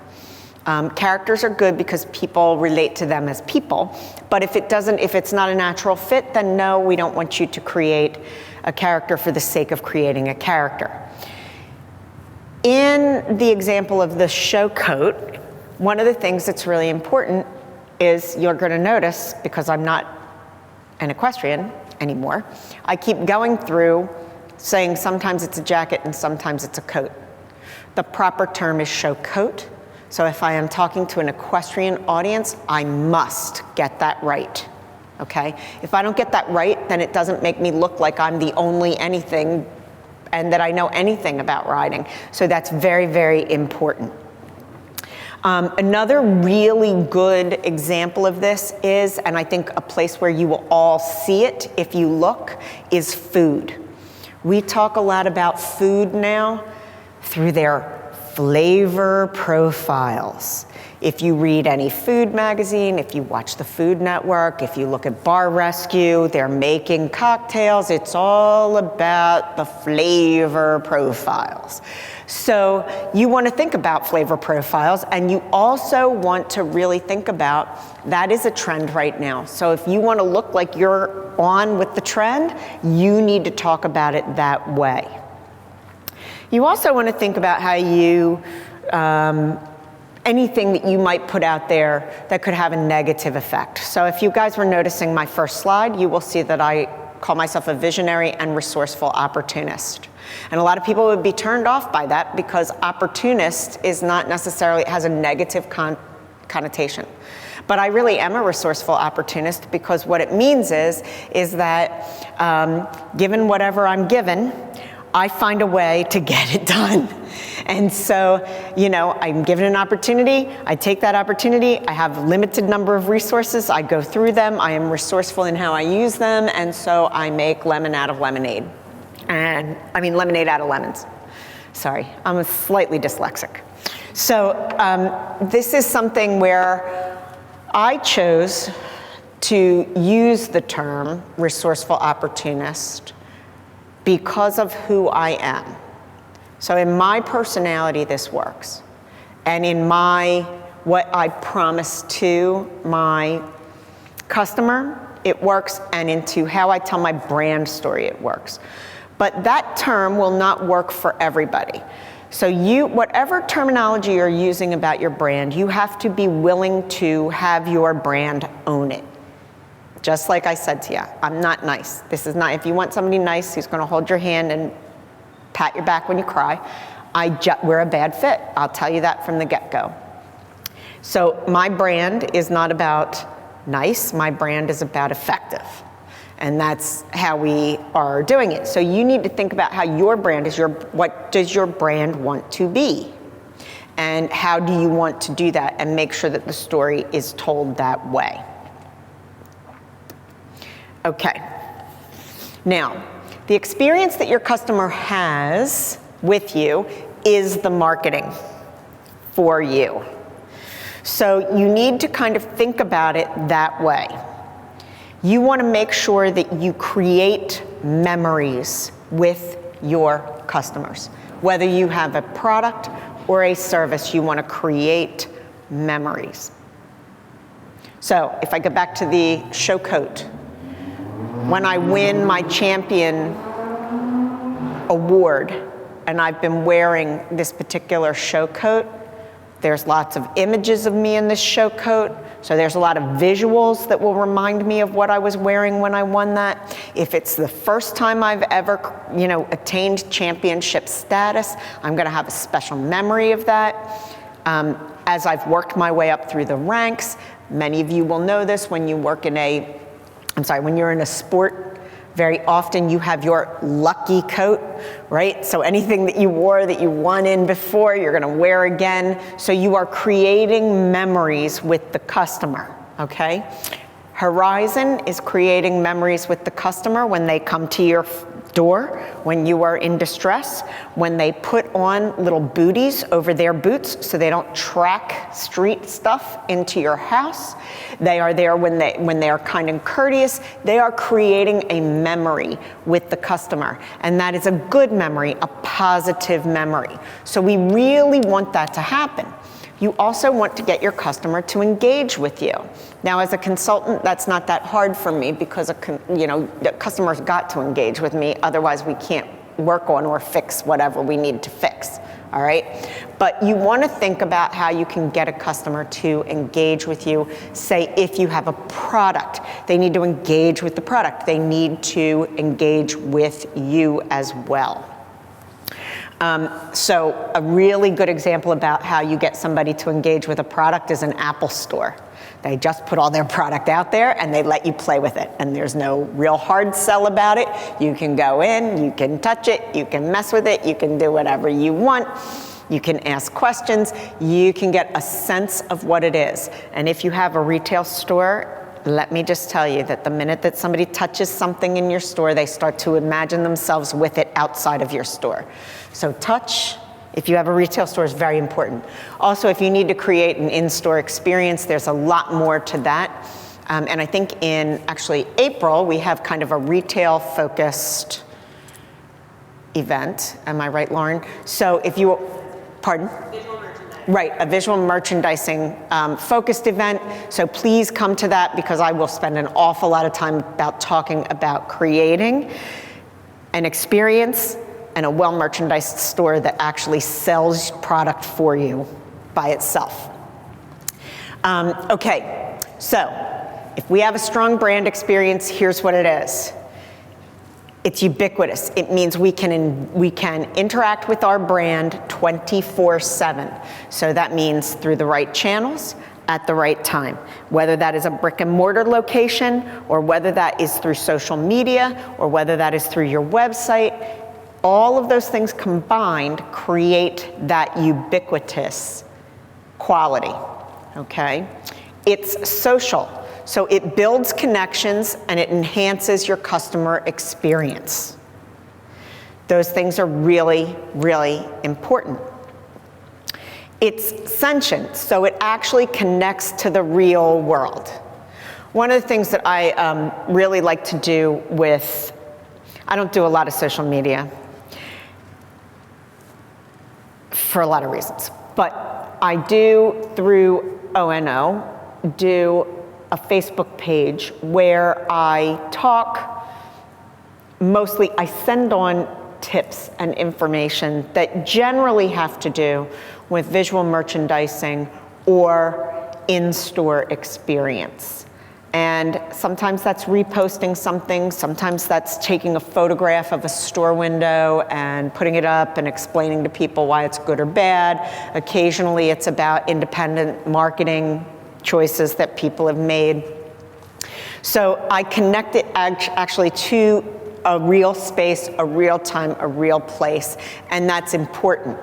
Characters are good because people relate to them as people, but if it's not a natural fit, then no, we don't want you to create a character for the sake of creating a character. In the example of the show coat, one of the things that's really important is you're going to notice, because I'm not an equestrian anymore, I keep going through saying sometimes it's a jacket and sometimes it's a coat. The proper term is show coat. So if I am talking to an equestrian audience, I must get that right, okay? If I don't get that right, then it doesn't make me look like I'm the only anything and that I know anything about riding. So that's very, very important. Another really good example of this is, and I think a place where you will all see it if you look, is food. We talk a lot about food now through their flavor profiles. If you read any food magazine, if you watch the Food Network, if you look at Bar Rescue, they're making cocktails. It's all about the flavor profiles. So you want to think about flavor profiles, and you also want to really think about that is a trend right now. So if you want to look like you're on with the trend, you need to talk about it that way. You also want to think about how you, anything that you might put out there that could have a negative effect. So if you guys were noticing my first slide, you will see that I call myself a visionary and resourceful opportunist. And a lot of people would be turned off by that because opportunist is not necessarily, has a negative connotation. But I really am a resourceful opportunist because what it means is that given whatever I'm given, I find a way to get it done. And so, you know, I'm given an opportunity, I take that opportunity, I have a limited number of resources, I go through them, I am resourceful in how I use them, and so I make lemon out of lemonade. And, I mean lemonade out of lemons. Sorry, I'm slightly dyslexic. So this is something where I chose to use the term resourceful opportunist because of who I am. So in my personality, this works. And in what I promise to my customer, it works, and into how I tell my brand story, it works. But that term will not work for everybody. So whatever terminology you're using about your brand, you have to be willing to have your brand own it. Just like I said to you, I'm not nice. This is not, if you want somebody nice who's gonna hold your hand and pat your back when you cry, we're a bad fit. I'll tell you that from the get-go. So my brand is not about nice, my brand is about effective. And that's how we are doing it. So you need to think about how your brand is, what does your brand want to be? And how do you want to do that, and make sure that the story is told that way. Okay, now, the experience that your customer has with you is the marketing for you. So you need to kind of think about it that way. You want to make sure that you create memories with your customers. Whether you have a product or a service, you want to create memories. So if I go back to the show coat, when I win my champion award and I've been wearing this particular show coat, there's lots of images of me in this show coat, so there's a lot of visuals that will remind me of what I was wearing when I won that. If it's the first time I've ever, attained championship status, I'm gonna have a special memory of that. As I've worked my way up through the ranks, many of you will know this when you work in when you're in a sport, very often you have your lucky coat, right? So anything that you wore that you won in before, you're gonna wear again. So you are creating memories with the customer, okay? Horizon is creating memories with the customer when they come to your door, when you are in distress, when they put on little booties over their boots so they don't track street stuff into your house. They are there when they are kind and courteous. They are creating a memory with the customer, and that is a good memory, a positive memory. So we really want that to happen. You also want to get your customer to engage with you. Now, as a consultant, that's not that hard for me because the customer's got to engage with me, otherwise we can't work on or fix whatever we need to fix, all right? But you want to think about how you can get a customer to engage with you. Say if you have a product, they need to engage with the product. They need to engage with you as well. So a really good example about how you get somebody to engage with a product is an Apple store. They just put all their product out there and they let you play with it. And there's no real hard sell about it. You can go in, you can touch it, you can mess with it, you can do whatever you want. You can ask questions. You can get a sense of what it is. And if you have a retail store, let me just tell you that the minute that somebody touches something in your store, they start to imagine themselves with it outside of your store. So touch, if you have a retail store, is very important. Also, if you need to create an in-store experience, there's a lot more to that. And I think in actually April, we have kind of a retail-focused event. Am I right, Lauren? So if you, pardon? Visual merchandising. Right, a visual merchandising focused event. So please come to that because I will spend an awful lot of time talking about creating an experience and a well-merchandised store that actually sells product for you by itself. Okay, so if we have a strong brand experience, here's what it is. It's ubiquitous. It means we can interact with our brand 24/7. So that means through the right channels, at the right time, whether that is a brick and mortar location, or whether that is through social media, or whether that is through your website. All of those things combined create that ubiquitous quality, okay? It's social. So it builds connections and it enhances your customer experience. Those things are really, really important. It's sentient, so it actually connects to the real world. One of the things that I really like to do I don't do a lot of social media for a lot of reasons, but I do through ONO do a Facebook page where I talk, mostly I send on tips and information that generally have to do with visual merchandising or in-store experience. And sometimes that's reposting something, sometimes that's taking a photograph of a store window and putting it up and explaining to people why it's good or bad. Occasionally it's about independent marketing choices that people have made. So I connect it actually to a real space, a real time, a real place, and that's important.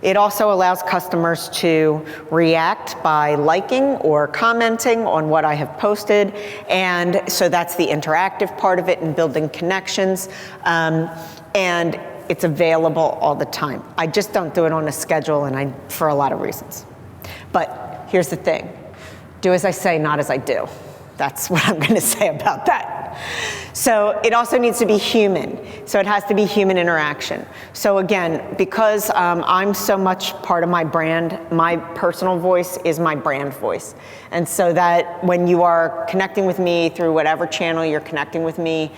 It also allows customers to react by liking or commenting on what I have posted, and so that's the interactive part of it and building connections, and it's available all the time. I just don't do it on a schedule, and for a lot of reasons. But here's the thing. Do as I say, not as I do. That's what I'm going to say about that. So it also needs to be human. So it has to be human interaction. So again, because I'm so much part of my brand, my personal voice is my brand voice. And so that when you are connecting with me through whatever channel you're connecting with me,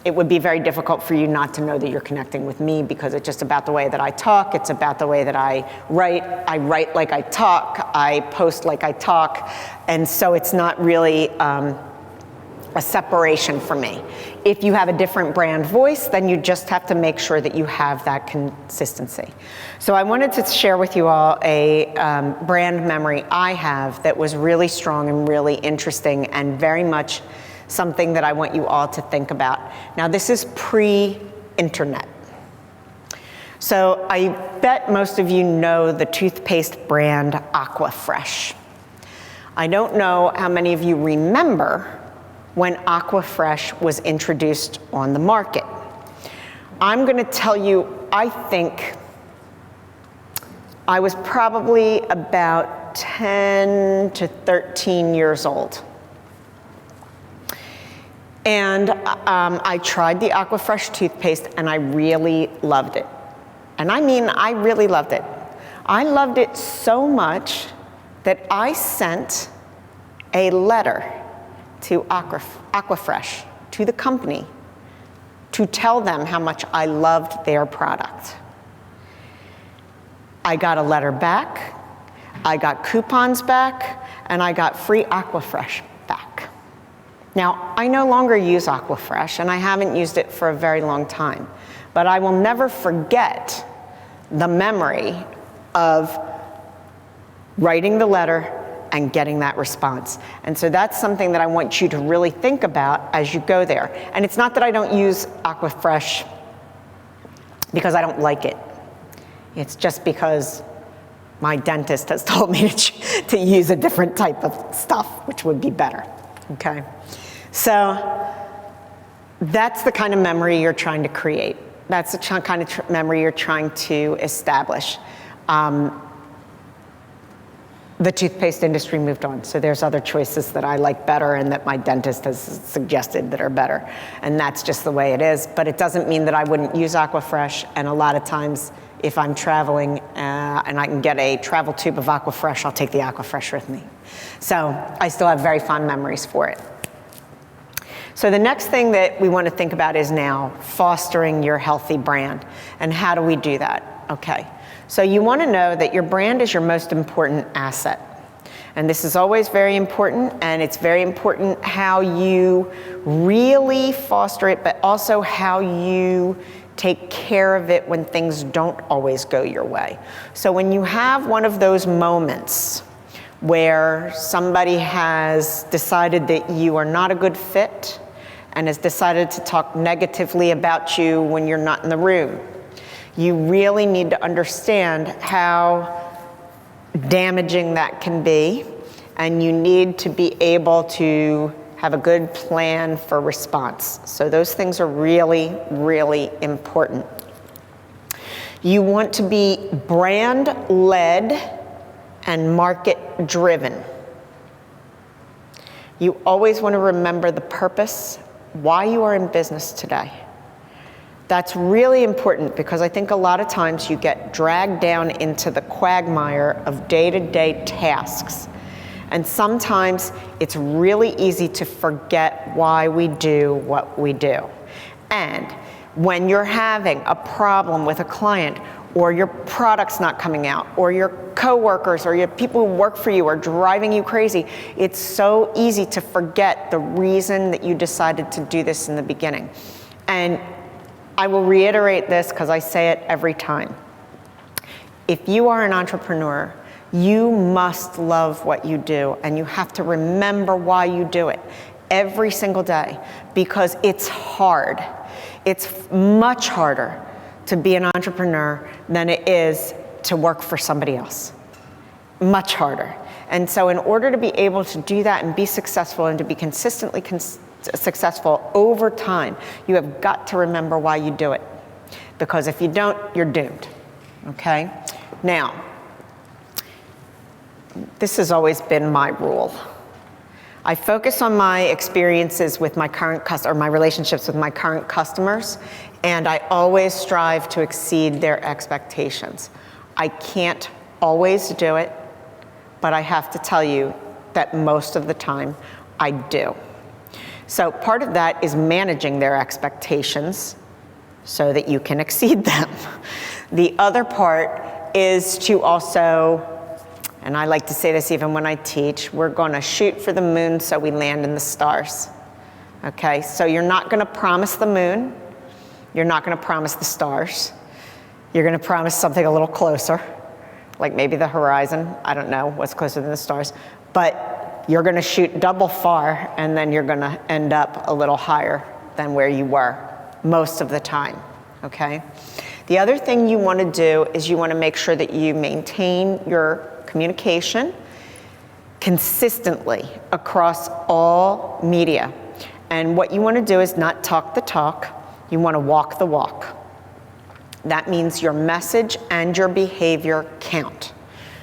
it would be very difficult for you not to know that you're connecting with me, because it's just about the way that I talk. It's about the way that I write like I talk. I post like I talk. And so it's not really a separation for me. If you have a different brand voice, then you just have to make sure that you have that consistency. So I wanted to share with you all a brand memory I have that was really strong and really interesting and very much something that I want you all to think about. Now, this is pre-internet. So I bet most of you know the toothpaste brand Aquafresh. I don't know how many of you remember when Aquafresh was introduced on the market. I'm going to tell you, I think I was probably about 10 to 13 years old. And I tried the Aquafresh toothpaste and I really loved it. And I mean, I really loved it. I loved it so much that I sent a letter to Aquafresh, to the company, to tell them how much I loved their product. I got a letter back, I got coupons back, and I got free Aquafresh back. Now, I no longer use Aquafresh, and I haven't used it for a very long time, but I will never forget the memory of writing the letter and getting that response. And so that's something that I want you to really think about as you go there. And it's not that I don't use Aquafresh because I don't like it. It's just because my dentist has told me to use a different type of stuff, which would be better, okay? So that's the kind of memory you're trying to create. That's the kind of memory you're trying to establish. The toothpaste industry moved on, so there's other choices that I like better and that my dentist has suggested that are better. And that's just the way it is, but it doesn't mean that I wouldn't use Aquafresh, and a lot of times if I'm traveling and I can get a travel tube of Aquafresh, I'll take the Aquafresh with me. So I still have very fond memories for it. So the next thing that we want to think about is now fostering your healthy brand. And how do we do that? Okay. So you want to know that your brand is your most important asset. And this is always very important, and it's very important how you really foster it, but also how you take care of it when things don't always go your way. So when you have one of those moments where somebody has decided that you are not a good fit and has decided to talk negatively about you when you're not in the room, you really need to understand how damaging that can be, and you need to be able to have a good plan for response. So those things are really, really important. You want to be brand-led and market-driven. You always want to remember the purpose, why you are in business today. That's really important because I think a lot of times you get dragged down into the quagmire of day-to-day tasks. And sometimes it's really easy to forget why we do what we do. And when you're having a problem with a client, or your product's not coming out, or your coworkers or your people who work for you are driving you crazy, it's so easy to forget the reason that you decided to do this in the beginning. And I will reiterate this because I say it every time. If you are an entrepreneur, you must love what you do, and you have to remember why you do it every single day, because it's hard. It's much harder to be an entrepreneur than it is to work for somebody else. Much harder. And so in order to be able to do that and be successful and to be consistently successful over time, you have got to remember why you do it. Because if you don't, you're doomed, okay? Now, this has always been my rule. I focus on my experiences with my current my relationships with my current customers, and I always strive to exceed their expectations. I can't always do it, but I have to tell you that most of the time I do. So part of that is managing their expectations so that you can exceed them. The other part is to also, and I like to say this even when I teach, we're going to shoot for the moon so we land in the stars. Okay, so you're not going to promise the moon. You're not going to promise the stars. You're going to promise something a little closer, like maybe the horizon. I don't know what's closer than the stars. But you're going to shoot double far, and then you're going to end up a little higher than where you were most of the time. Okay? The other thing you want to do is you want to make sure that you maintain your communication consistently across all media. And what you want to do is not talk the talk, you want to walk the walk. That means your message and your behavior count.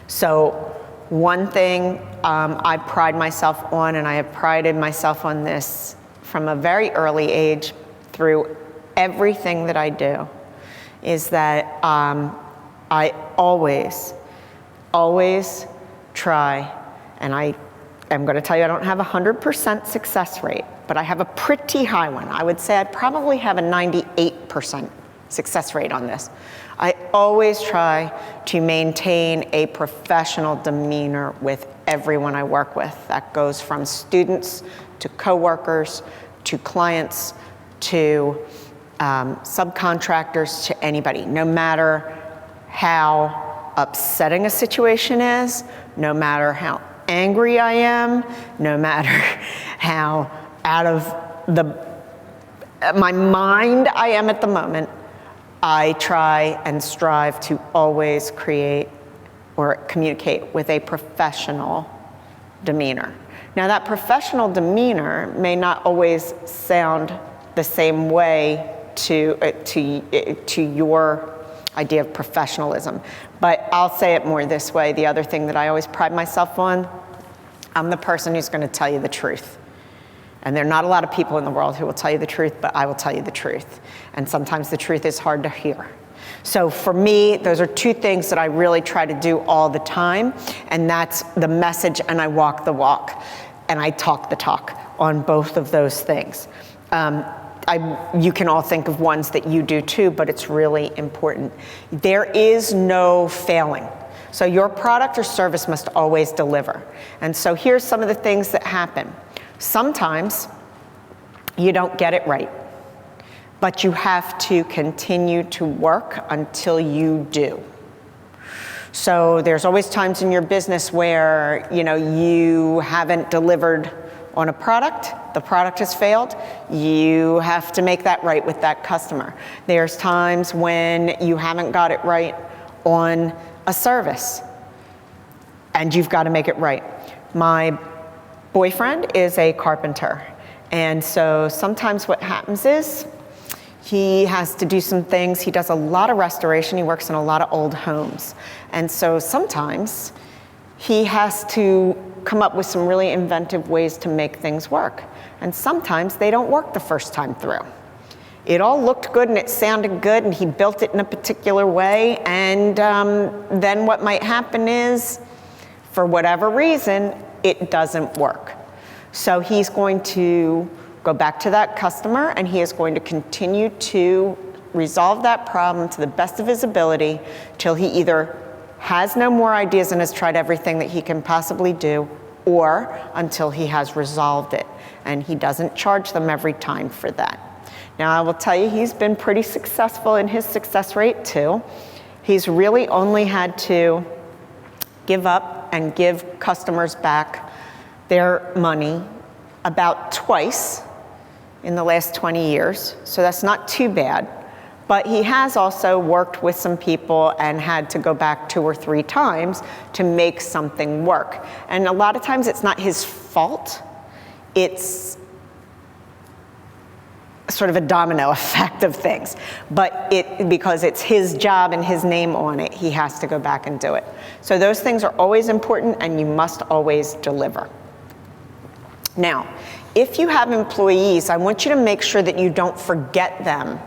So one thing I pride myself on, and I have prided myself on this from a very early age through everything that I do, is that I always try, and I am going to tell you I don't have a 100% success rate, but I have a pretty high one. I would say I probably have a 98% success rate on this. I always try to maintain a professional demeanor with everyone I work with. That goes from students to coworkers to clients to subcontractors to anybody. No matter how upsetting a situation is, no matter how angry I am, no matter how out of my mind I am at the moment, I try and strive to always create or communicate with a professional demeanor. Now, that professional demeanor may not always sound the same way to your idea of professionalism, but I'll say it more this way. The other thing that I always pride myself on, I'm the person who's going to tell you the truth. And there are not a lot of people in the world who will tell you the truth, but I will tell you the truth. And sometimes the truth is hard to hear. So for me, those are two things that I really try to do all the time, and that's the message, and I walk the walk, and I talk the talk on both of those things. You can all think of ones that you do too, but it's really important. There is no failing. So your product or service must always deliver. And so here's some of the things that happen. Sometimes you don't get it right, but you have to continue to work until you do. So there's always times in your business where, you haven't delivered on a product, the product has failed, you have to make that right with that customer. There's times when you haven't got it right on a service, and you've got to make it right. My boyfriend is a carpenter, and so sometimes what happens is he has to do some things. He does a lot of restoration. He works in a lot of old homes, and so sometimes he has to come up with some really inventive ways to make things work, and sometimes they don't work the first time through. It all looked good and it sounded good, and he built it in a particular way, and then what might happen is, for whatever reason, it doesn't work. So he's going to go back to that customer, and he is going to continue to resolve that problem to the best of his ability till he either has no more ideas and has tried everything that he can possibly do, or until he has resolved it. And he doesn't charge them every time for that. Now, I will tell you, he's been pretty successful in his success rate too. He's really only had to give up and give customers back their money about twice in the last 20 years. So that's not too bad. But he has also worked with some people and had to go back 2 or 3 times to make something work. And a lot of times it's not his fault. It's sort of a domino effect of things. But because it's his job and his name on it, he has to go back and do it. So those things are always important, and you must always deliver. Now, if you have employees, I want you to make sure that you don't forget them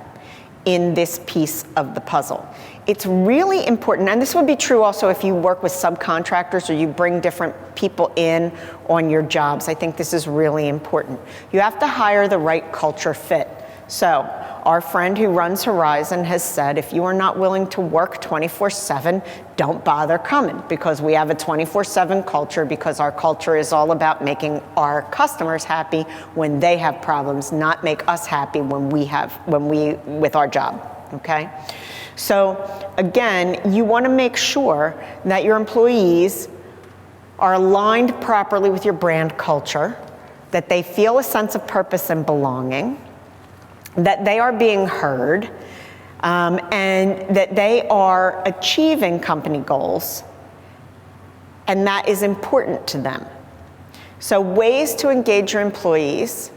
in this piece of the puzzle. It's really important, and this would be true also if you work with subcontractors or you bring different people in on your jobs. I think this is really important. You have to hire the right culture fit. So our friend who runs Horizon has said, if you are not willing to work 24/7, don't bother coming, because we have a 24/7 culture, because our culture is all about making our customers happy when they have problems, not make us happy with our job, okay? So again, you want to make sure that your employees are aligned properly with your brand culture, that they feel a sense of purpose and belonging, that they are being heard, and that they are achieving company goals, and that is important to them. So ways to engage your employees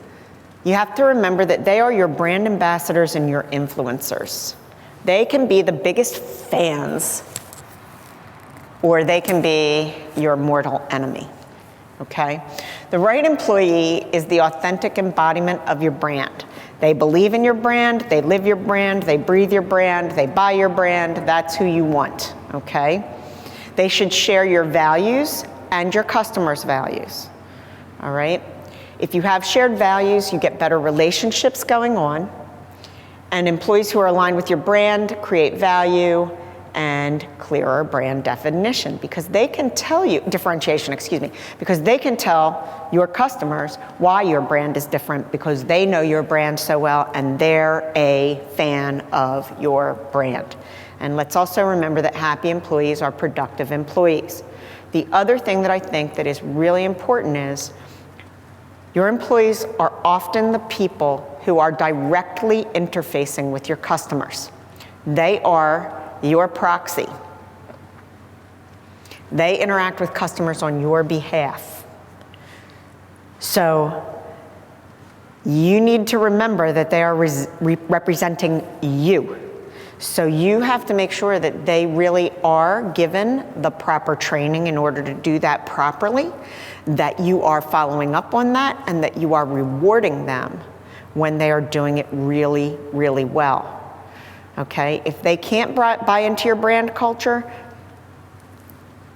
You have to remember that they are your brand ambassadors and your influencers. They can be the biggest fans, or they can be your mortal enemy, okay? The right employee is the authentic embodiment of your brand. They believe in your brand, they live your brand, they breathe your brand, they buy your brand. That's who you want, okay? They should share your values and your customers' values, all right? If you have shared values, you get better relationships going on, and employees who are aligned with your brand create value and clearer brand definition, because they can tell you, differentiation, excuse me, because they can tell your customers why your brand is different, because they know your brand so well and they're a fan of your brand. And let's also remember that happy employees are productive employees. The other thing that I think that is really important is your employees are often the people who are directly interfacing with your customers. They are your proxy. They interact with customers on your behalf. So you need to remember that they are representing you. So you have to make sure that they really are given the proper training in order to do that properly, that you are following up on that, and that you are rewarding them when they are doing it really, really well. Okay? If they can't buy into your brand culture,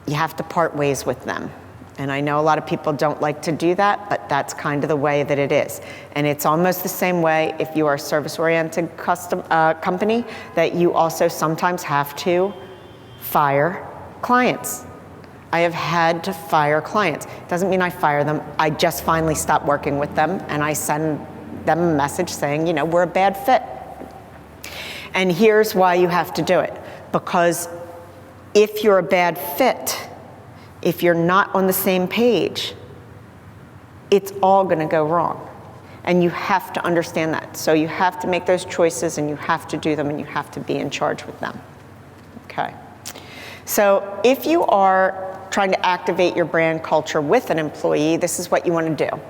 you have to part ways with them. And I know a lot of people don't like to do that, but that's kind of the way that it is. And it's almost the same way if you are a service-oriented company, that you also sometimes have to fire clients. I have had to fire clients. Doesn't mean I fire them. I just finally stop working with them, and I send them a message saying, you know, we're a bad fit. And here's why you have to do it. Because if you're a bad fit, if you're not on the same page, it's all going to go wrong. And you have to understand that. So you have to make those choices, and you have to do them, and you have to be in charge with them. Okay. So if you are trying to activate your brand culture with an employee, this is what you want to do.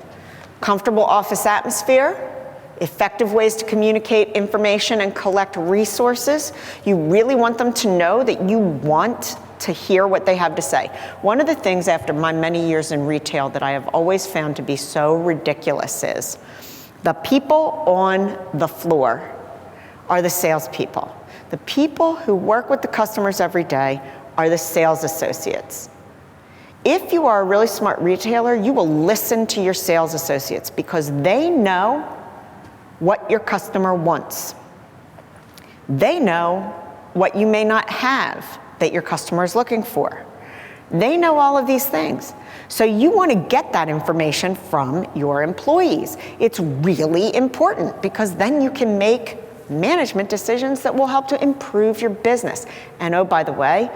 Comfortable office atmosphere, effective ways to communicate information and collect resources. You really want them to know that you want to hear what they have to say. One of the things after my many years in retail that I have always found to be so ridiculous is the people on the floor are the salespeople. The people who work with the customers every day are the sales associates. If you are a really smart retailer, you will listen to your sales associates because they know what your customer wants. They know what you may not have that your customer is looking for. They know all of these things. So you want to get that information from your employees. It's really important because then you can make management decisions that will help to improve your business. And oh, by the way,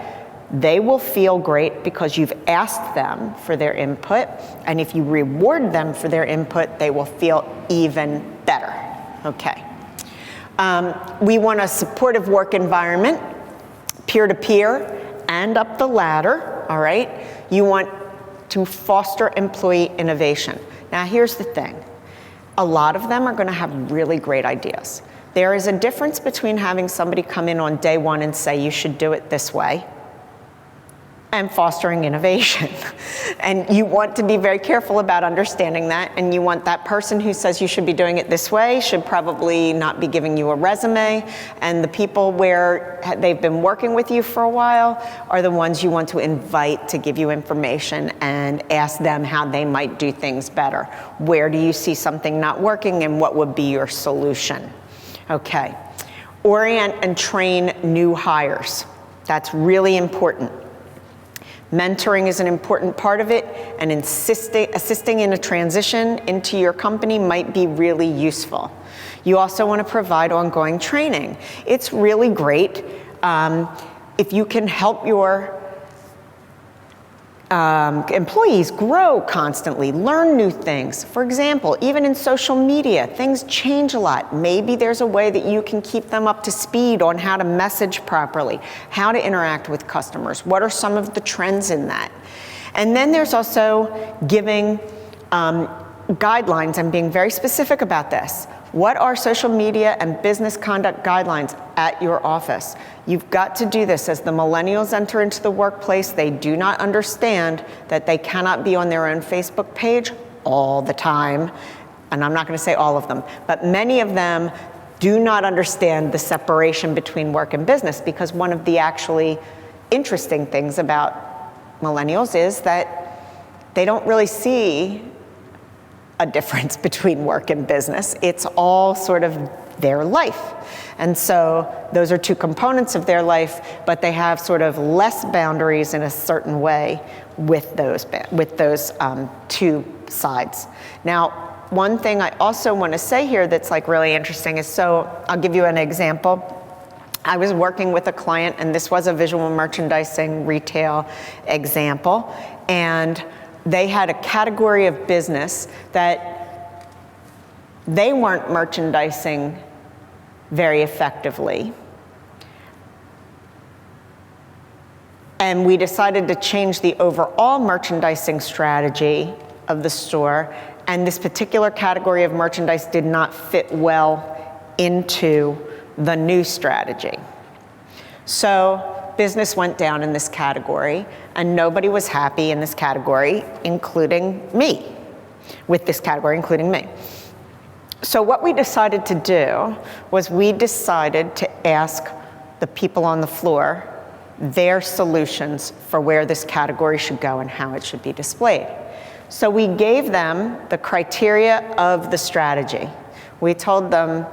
they will feel great because you've asked them for their input. And if you reward them for their input, they will feel even better. Okay. We want a supportive work environment, peer-to-peer and up the ladder, all right? You want to foster employee innovation. Now, here's the thing. A lot of them are going to have really great ideas. There is a difference between having somebody come in on day one and say, you should do it this way, and fostering innovation. And you want to be very careful about understanding that, and you want that person who says you should be doing it this way should probably not be giving you a resume, and the people where they've been working with you for a while are the ones you want to invite to give you information and ask them how they might do things better. Where do you see something not working, and what would be your solution? Okay. Orient and train new hires. That's really important. Mentoring is an important part of it, and assisting in a transition into your company might be really useful. You also want to provide ongoing training. It's really great if you can help your employees grow constantly, learn new things. For example, even in social media, things change a lot. Maybe there's a way that you can keep them up to speed on how to message properly, how to interact with customers, what are some of the trends in that. And then there's also giving guidelines and being very specific about this. What are social media and business conduct guidelines at your office? You've got to do this. As the millennials enter into the workplace, they do not understand that they cannot be on their own Facebook page all the time. And I'm not going to say all of them, but many of them do not understand the separation between work and business, because one of the actually interesting things about millennials is that they don't really see a difference between work and business. It's all sort of their life. And so those are two components of their life, but they have sort of less boundaries in a certain way with those two sides. Now, one thing I also want to say here that's like really interesting is, so I'll give you an example. I was working with a client, and this was a visual merchandising retail example, and they had a category of business that they weren't merchandising very effectively. And we decided to change the overall merchandising strategy of the store, and this particular category of merchandise did not fit well into the new strategy. So business went down in this category, and nobody was happy in this category, including me, with this category, including me. So what we decided to do was we decided to ask the people on the floor their solutions for where this category should go and how it should be displayed. So we gave them the criteria of the strategy. We told them,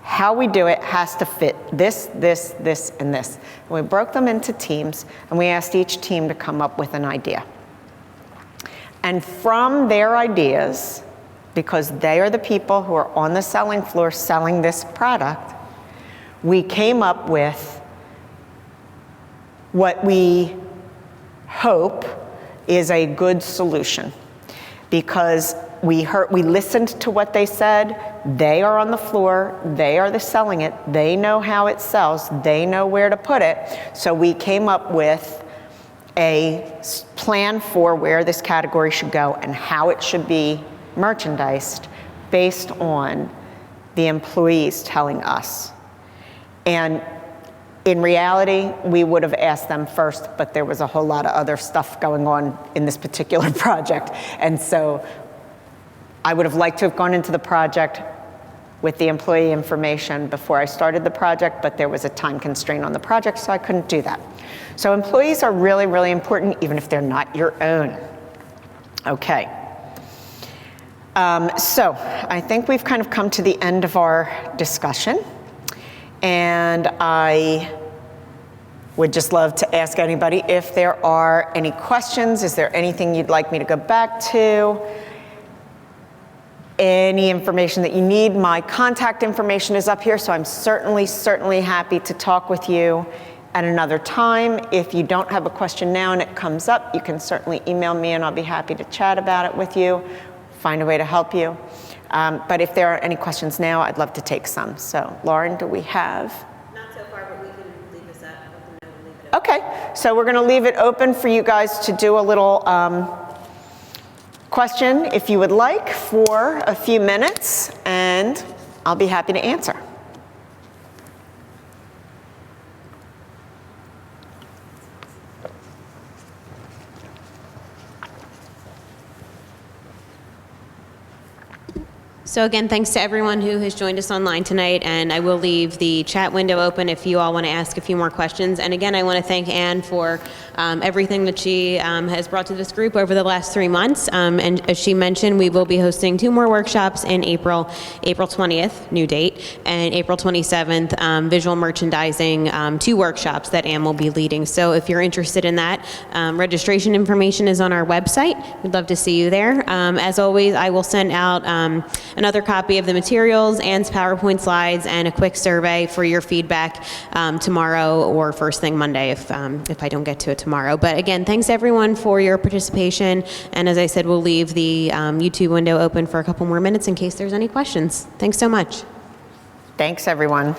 how we do it has to fit this, this, this, and this. And we broke them into teams, and we asked each team to come up with an idea. And from their ideas, because they are the people who are on the selling floor selling this product, we came up with what we hope is a good solution. Because we listened to what they said. They are on the floor, they are the selling it, they know how it sells, they know where to put it. So we came up with a plan for where this category should go and how it should be merchandised based on the employees telling us. And in reality, we would have asked them first, but there was a whole lot of other stuff going on in this particular project. And so I would have liked to have gone into the project with the employee information before I started the project, but there was a time constraint on the project, so I couldn't do that. So employees are really, really important, even if they're not your own. Okay. So I think we've kind of come to the end of our discussion. And I would just love to ask anybody if there are any questions. Is there anything you'd like me to go back to? Any information that you need? My contact information is up here, so I'm certainly happy to talk with you at another time. If you don't have a question now and it comes up, you can certainly email me and I'll be happy to chat about it with you, find a way to help you. But if there are any questions now, I'd love to take some. So, Lauren, do we have? Not so far, but we can leave this up. Leave it Okay, so we're going to leave it open for you guys to do a little question, if you would like, for a few minutes, and I'll be happy to answer. So again, thanks to everyone who has joined us online tonight, and I will leave the chat window open if you all want to ask a few more questions. And again, I want to thank Anne for everything that she has brought to this group over the last 3 months. And as she mentioned, we will be hosting 2 more workshops in April 20th, new date, and April 27th, visual merchandising, 2 workshops that Anne will be leading. So if you're interested in that, registration information is on our website. We'd love to see you there. As always, I will send out another copy of the materials, Anne's PowerPoint slides, and a quick survey for your feedback tomorrow or first thing Monday if I don't get to it tomorrow. But again, thanks everyone for your participation. And as I said, we'll leave the YouTube window open for a couple more minutes in case there's any questions. Thanks so much. Thanks, everyone.